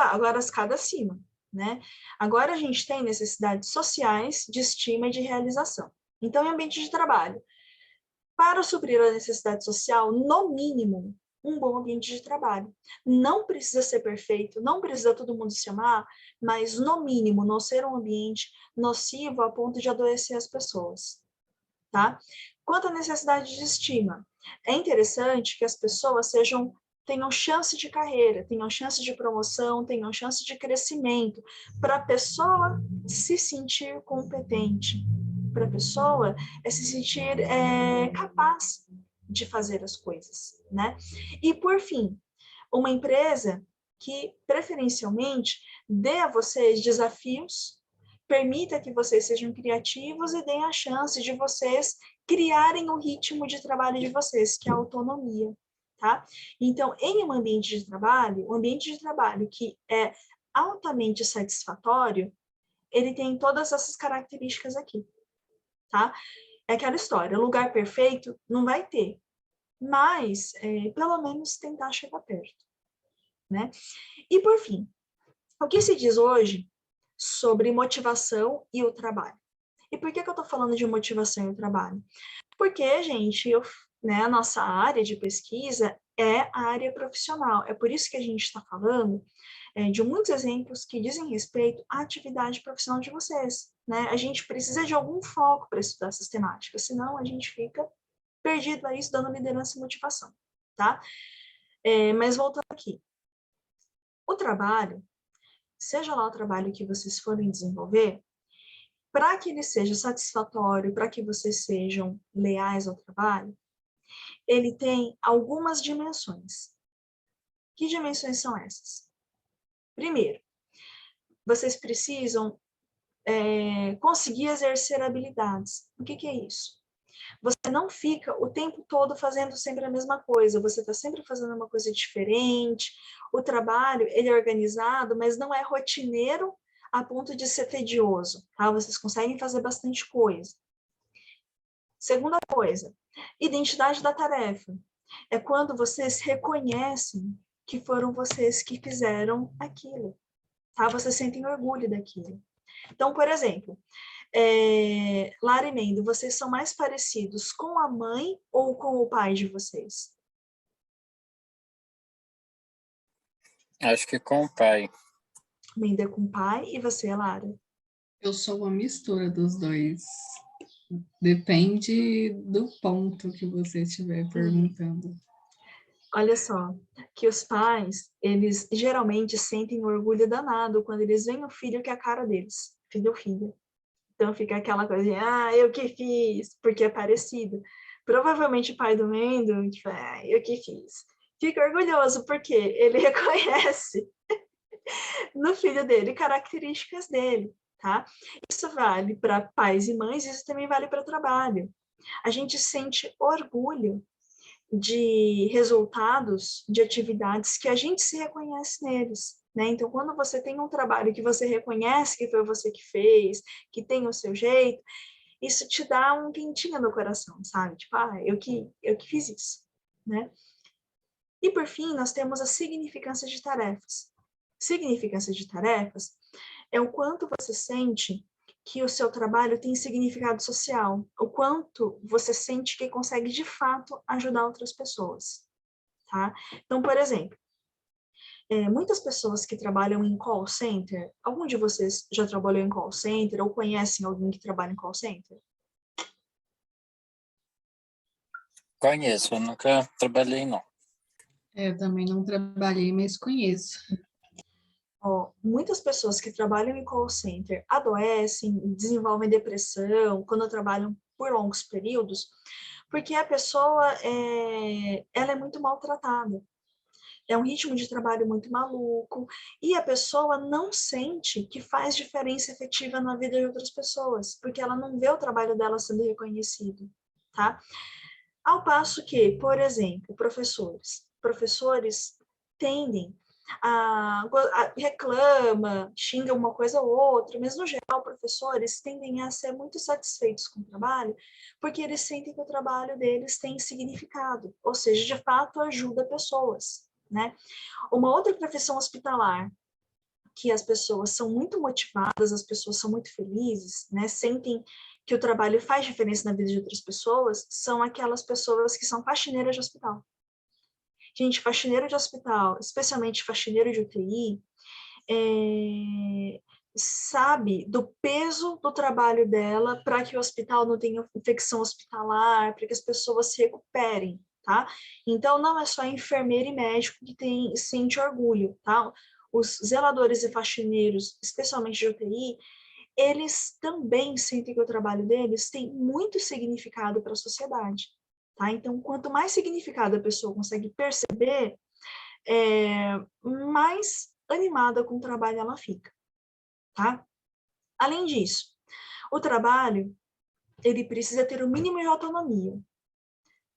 acima, né? Agora a gente tem necessidades sociais de estima e de realização. Então, em ambiente de trabalho, para suprir a necessidade social, no mínimo, um bom ambiente de trabalho. Não precisa ser perfeito, não precisa todo mundo se amar, mas, no mínimo, não ser um ambiente nocivo a ponto de adoecer as pessoas, tá? Quanto à necessidade de estima, é interessante que as pessoas tenham chance de carreira, tenham chance de promoção, tenham chance de crescimento, para a pessoa se sentir competente, para a pessoa se sentir capaz de fazer as coisas, né? E, por fim, uma empresa que, preferencialmente, dê a vocês desafios, permita que vocês sejam criativos e deem a chance de vocês criarem o ritmo de trabalho de vocês, que é a autonomia, tá? Então, em um ambiente de trabalho que é altamente satisfatório, ele tem todas essas características aqui, tá? É aquela história, lugar perfeito não vai ter, mas pelo menos tentar chegar perto, né? E por fim, o que se diz hoje sobre motivação e o trabalho? E por que eu estou falando de motivação e o trabalho? Porque, gente, a nossa área de pesquisa é a área profissional. É por isso que a gente está falando de muitos exemplos que dizem respeito à atividade profissional de vocês, né? A gente precisa de algum foco para estudar essas temáticas, senão a gente fica perdido aí estudando liderança e motivação, tá? Mas voltando aqui. O trabalho, seja lá o trabalho que vocês forem desenvolver, para que ele seja satisfatório, para que vocês sejam leais ao trabalho, ele tem algumas dimensões. Que dimensões são essas? Primeiro, vocês precisam conseguir exercer habilidades. O que é isso? Você não fica o tempo todo fazendo sempre a mesma coisa, você está sempre fazendo uma coisa diferente, o trabalho, ele é organizado, mas não é rotineiro a ponto de ser tedioso, tá? Vocês conseguem fazer bastante coisa. Segunda coisa, identidade da tarefa. É quando vocês reconhecem que foram vocês que fizeram aquilo, tá? Vocês sentem orgulho daquilo. Então, por exemplo, Lara e Mendo, vocês são mais parecidos com a mãe ou com o pai de vocês? Acho que com o pai. Mendo é com o pai e você, Lara? Eu sou uma mistura dos dois. Depende do ponto que você estiver perguntando. Olha só, que os pais, eles geralmente sentem orgulho danado quando eles veem o filho que é a cara deles, filho ou filha. Então fica aquela coisa de, eu que fiz, porque é parecido. Provavelmente o pai do Mendo, tipo, eu que fiz. Fica orgulhoso porque ele reconhece no filho dele características dele, tá? Isso vale para pais e mães, isso também vale para o trabalho. A gente sente orgulho de resultados de atividades que a gente se reconhece neles, né? Então, quando você tem um trabalho que você reconhece que foi você que fez, que tem o seu jeito, isso te dá um quentinho no coração, sabe? Tipo, eu que fiz isso, né? E, por fim, nós temos a significância de tarefas. Significância de tarefas é o quanto você sente que o seu trabalho tem significado social, o quanto você sente que consegue, de fato, ajudar outras pessoas, tá? Então, por exemplo, muitas pessoas que trabalham em call center, algum de vocês já trabalhou em call center ou conhecem alguém que trabalha em call center? Conheço, eu nunca trabalhei, não. Eu também não trabalhei, mas conheço. Muitas pessoas que trabalham em call center adoecem, desenvolvem depressão quando trabalham por longos períodos, porque a pessoa ela é muito maltratada. É um ritmo de trabalho muito maluco e a pessoa não sente que faz diferença efetiva na vida de outras pessoas, porque ela não vê o trabalho dela sendo reconhecido, tá? Ao passo que, por exemplo, professores tendem a reclama, xinga uma coisa ou outra, mas no geral, professores tendem a ser muito satisfeitos com o trabalho, porque eles sentem que o trabalho deles tem significado, ou seja, de fato ajuda pessoas, né? Uma outra profissão hospitalar, que as pessoas são muito motivadas, as pessoas são muito felizes, né? Sentem que o trabalho faz diferença na vida de outras pessoas, são aquelas pessoas que são faxineiras de hospital. Gente, faxineiro de hospital, especialmente faxineiro de UTI, sabe do peso do trabalho dela para que o hospital não tenha infecção hospitalar, para que as pessoas se recuperem, tá? Então, não é só enfermeiro e médico que sente orgulho, tá? Os zeladores e faxineiros, especialmente de UTI, eles também sentem que o trabalho deles tem muito significado para a sociedade. Tá? Então, quanto mais significado a pessoa consegue perceber, mais animada com o trabalho ela fica. Tá? Além disso, o trabalho ele precisa ter o mínimo de autonomia.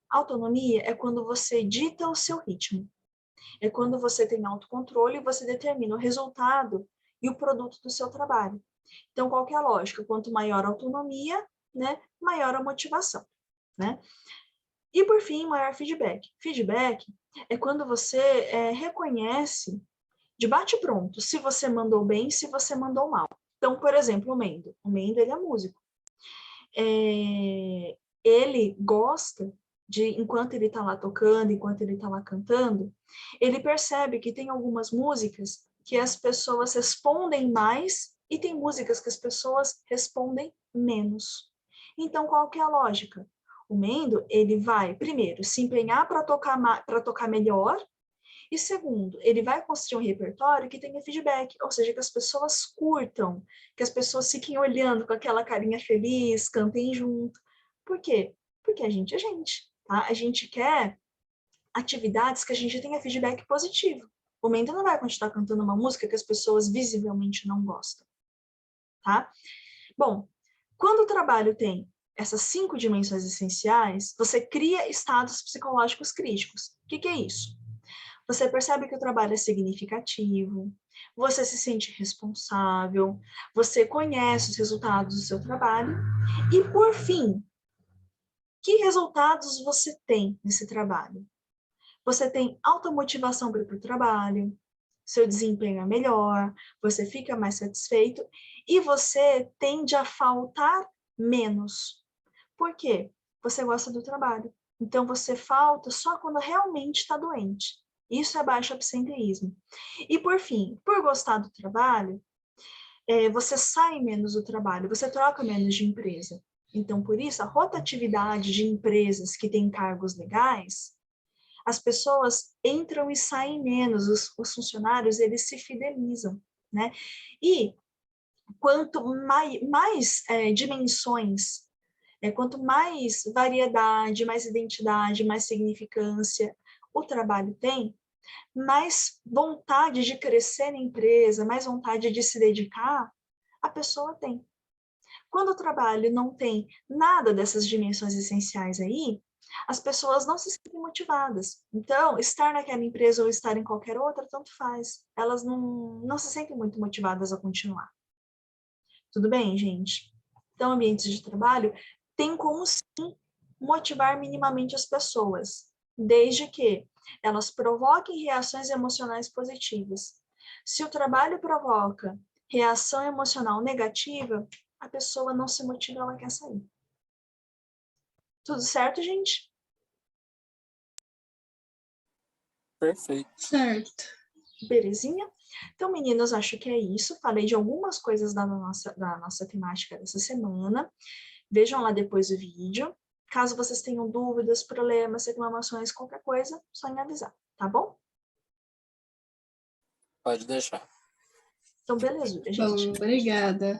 Autonomia é quando você dita o seu ritmo. É quando você tem autocontrole e você determina o resultado e o produto do seu trabalho. Então, qual que é a lógica? Quanto maior a autonomia, né, maior a motivação. Né? E, por fim, maior feedback. Feedback é quando você reconhece de bate-pronto se você mandou bem, se você mandou mal. Então, por exemplo, o Mendo. O Mendo, ele é músico. Ele gosta de, enquanto ele está lá tocando, enquanto ele está lá cantando, ele percebe que tem algumas músicas que as pessoas respondem mais e tem músicas que as pessoas respondem menos. Então, qual que é a lógica? O Mendo, ele vai, primeiro, se empenhar para tocar melhor, e segundo, ele vai construir um repertório que tenha feedback, ou seja, que as pessoas curtam, que as pessoas fiquem olhando com aquela carinha feliz, cantem junto. Por quê? Porque a gente é gente, tá? A gente quer atividades que a gente tenha feedback positivo. O Mendo não vai continuar cantando uma música que as pessoas visivelmente não gostam, tá? Bom, quando o trabalho tem essas 5 dimensões essenciais, você cria estados psicológicos críticos. O que é isso? Você percebe que o trabalho é significativo, você se sente responsável, você conhece os resultados do seu trabalho e, por fim, que resultados você tem nesse trabalho? Você tem alta motivação para ir para o trabalho, seu desempenho é melhor, você fica mais satisfeito e você tende a faltar menos. Por quê? Você gosta do trabalho. Então, você falta só quando realmente está doente. Isso é baixo absenteísmo. E, por fim, por gostar do trabalho, você sai menos do trabalho, você troca menos de empresa. Então, por isso, a rotatividade de empresas que têm cargos legais, as pessoas entram e saem menos, os funcionários, eles se fidelizam, né? E quanto mais dimensões, quanto mais variedade, mais identidade, mais significância o trabalho tem, mais vontade de crescer na empresa, mais vontade de se dedicar, a pessoa tem. Quando o trabalho não tem nada dessas dimensões essenciais aí, as pessoas não se sentem motivadas. Então, estar naquela empresa ou estar em qualquer outra, tanto faz. Elas não se sentem muito motivadas a continuar. Tudo bem, gente? Então, ambientes de trabalho tem como, sim, motivar minimamente as pessoas, desde que elas provoquem reações emocionais positivas. Se o trabalho provoca reação emocional negativa, a pessoa não se motiva, ela quer sair. Tudo certo, gente? Perfeito. Certo. Belezinha? Então, meninos, acho que é isso. Falei de algumas coisas da nossa temática dessa semana. Vejam lá depois o vídeo. Caso vocês tenham dúvidas, problemas, reclamações, qualquer coisa, só me avisar, tá bom? Pode deixar. Então, beleza, gente. Bom, obrigada.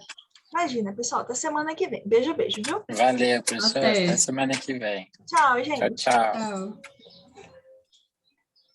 Imagina, pessoal, até semana que vem. Beijo, beijo, viu? Valeu, pessoal. Até. Até semana que vem. Tchau, Tchau, gente. tchau. Tchau.